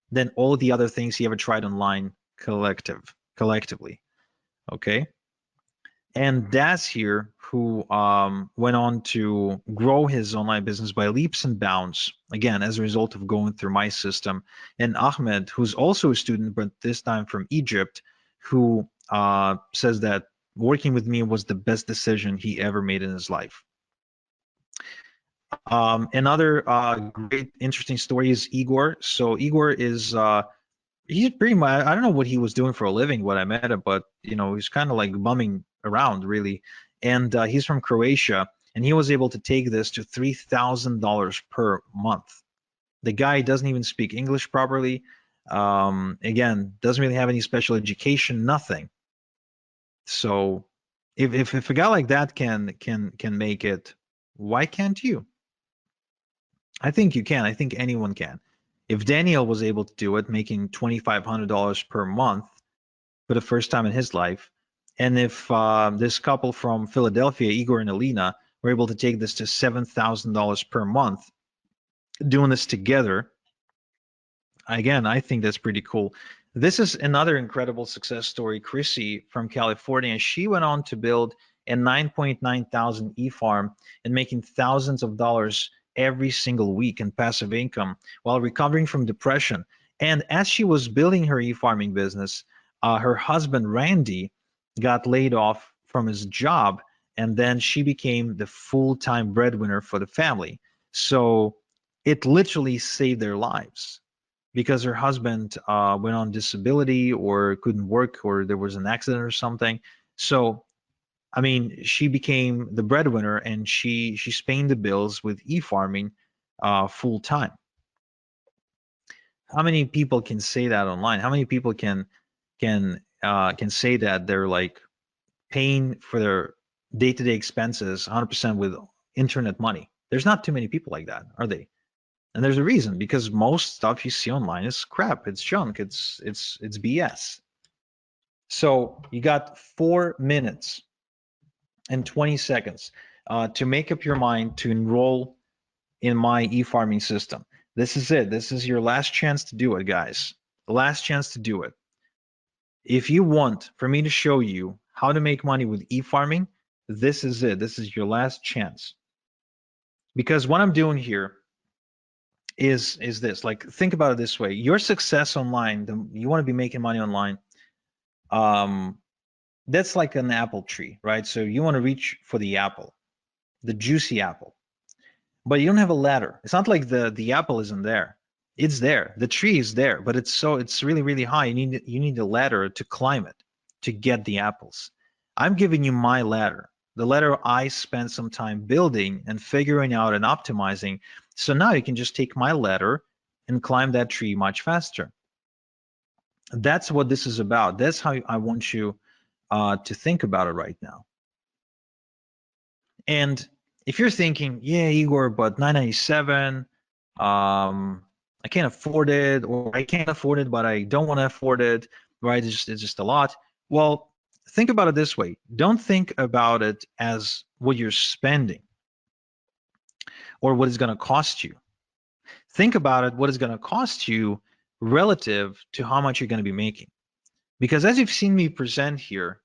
than all the other things he ever tried online collectively. Okay. And Daz here, who went on to grow his online business by leaps and bounds, again, as a result of going through my system. And Ahmed, who's also a student, but this time from Egypt, who says that working with me was the best decision he ever made in his life. Another great, interesting story is Igor. So Igor is he's pretty much, I don't know what he was doing for a living when I met him, but you know, he's kind of like bumming around really. And he's from Croatia, and he was able to take this to $3,000 per month. The guy doesn't even speak English properly. Again, doesn't really have any special education, nothing. So if a guy like that can make it, why can't you? I think you can. I think anyone can. If Daniel was able to do it, making $2,500 per month for the first time in his life, and if this couple from Philadelphia, Igor and Alina, were able to take this to $7,000 per month, doing this together, again, I think that's pretty cool. This is another incredible success story. Chrissy from California, she went on to build a 9.9 thousand e-farm and making thousands of dollars every single week in passive income while recovering from depression. And as she was building her e-farming business, her husband Randy got laid off from his job, and then she became the full-time breadwinner for the family. So it literally saved their lives because her husband went on disability or couldn't work or there was an accident or something. So I mean, she became the breadwinner and she's paying the bills with e-farming full time. How many people can say that online? How many people can say that they're like paying for their day-to-day expenses 100% with internet money? There's not too many people like that, are they? And there's a reason, because most stuff you see online is crap, it's junk, it's BS. So you got 4 minutes and 20 seconds to make up your mind to enroll in my e-farming system. This is it. This is your last chance to do it, guys. The last chance to do it. If you want for me to show you how to make money with e-farming, this is it. This is your last chance. Because what I'm doing here is this. Like, think about it this way. Your success online, you want to be making money online. That's like an apple tree, right? So you want to reach for the apple, the juicy apple. But you don't have a ladder. It's not like the apple isn't there. It's there. The tree is there, but it's really, really high. You need a ladder to climb it to get the apples. I'm giving you my ladder, the ladder I spent some time building and figuring out and optimizing. So now you can just take my ladder and climb that tree much faster. That's what this is about. That's how I want you to think about it right now. And if you're thinking, yeah, Igor, but 997, I can't afford it, or I can't afford it, but I don't want to afford it, right? It's just a lot. Well, think about it this way. Don't think about it as what you're spending or what it's going to cost you. Think about it, what it's going to cost you relative to how much you're going to be making. Because as you've seen me present here,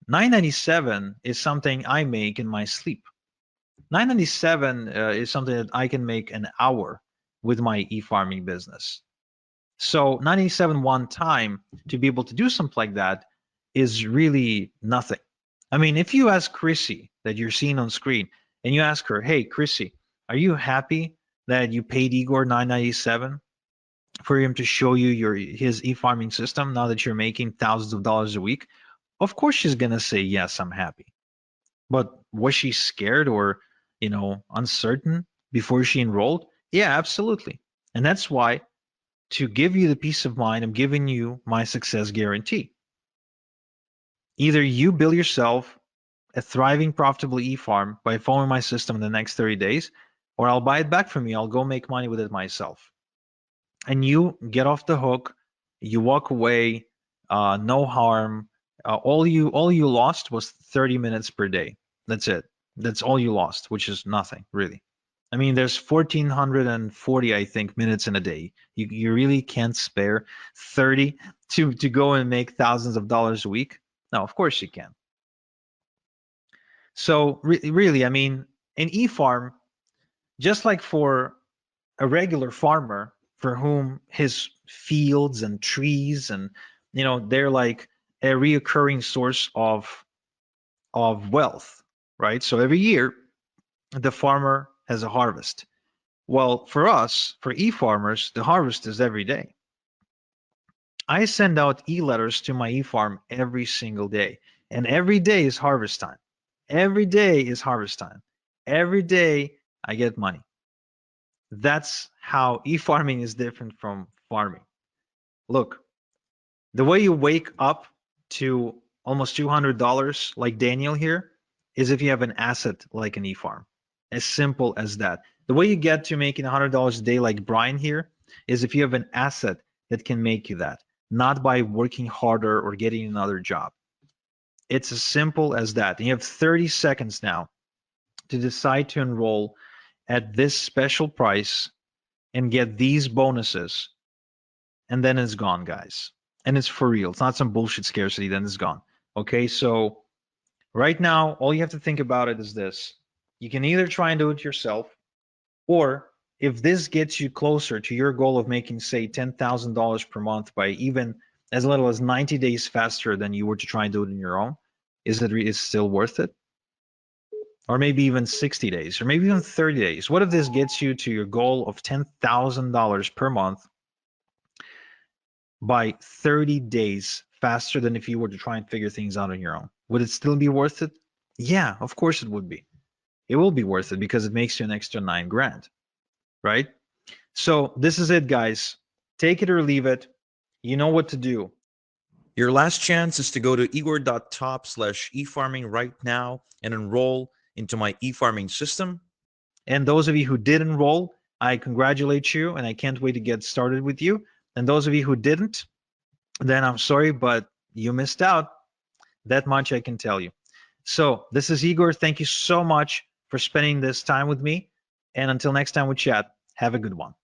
997 is something I make in my sleep. 997 is something that I can make an hour with my e-farming business. So 997 one time to be able to do something like that is really nothing. I mean, if you ask Chrissy that you're seeing on screen and you ask her, hey, Chrissy, are you happy that you paid Igor 997 for him to show you his e-farming system now that you're making thousands of dollars a week? Of course she's going to say, yes, I'm happy. But was she scared or, uncertain before she enrolled? Yeah, absolutely. And that's why, to give you the peace of mind, I'm giving you my success guarantee. Either you build yourself a thriving, profitable e-farm by following my system in the next 30 days, or I'll buy it back from you. I'll go make money with it myself. And you get off the hook, you walk away, no harm. All you lost was 30 minutes per day. That's it. That's all you lost, which is nothing, really. I mean, there's 1,440, I think, minutes in a day. You really can't spare 30 to go and make thousands of dollars a week? No, of course you can. So really, I mean, an e-farm, just like for a regular farmer for whom his fields and trees and, they're like a reoccurring source of wealth, right? So every year the farmer has a harvest. Well, for us, for e-farmers, the harvest is every day. I send out e-letters to my e-farm every single day, and every day is harvest time. Every day is harvest time. Every day I get money. That's how e-farming is different from farming. Look, the way you wake up to almost $200 like Daniel here is if you have an asset like an e-farm. As simple as that. The way you get to making $100 a day like Brian here is if you have an asset that can make you that, not by working harder or getting another job. It's as simple as that. And you have 30 seconds now to decide to enroll at this special price and get these bonuses, and then it's gone, guys. And it's for real. It's not some bullshit scarcity, then it's gone. Okay, so right now, all you have to think about it is this. You can either try and do it yourself, or if this gets you closer to your goal of making, say, $10,000 per month by even as little as 90 days faster than you were to try and do it on your own, is it still worth it? or maybe even 60 days, or maybe even 30 days? What if this gets you to your goal of $10,000 per month by 30 days faster than if you were to try and figure things out on your own? Would it still be worth it? Yeah, of course it would be. It will be worth it because it makes you an extra 9 grand, right? So this is it, guys. Take it or leave it. You know what to do. Your last chance is to go to igor.top/efarming right now and enroll into my e-farming system. And those of you who did enroll, I congratulate you and I can't wait to get started with you. And those of you who didn't, then I'm sorry, but you missed out. That much I can tell you. So this is Igor. Thank you so much for spending this time with me. And until next time we chat, have a good one.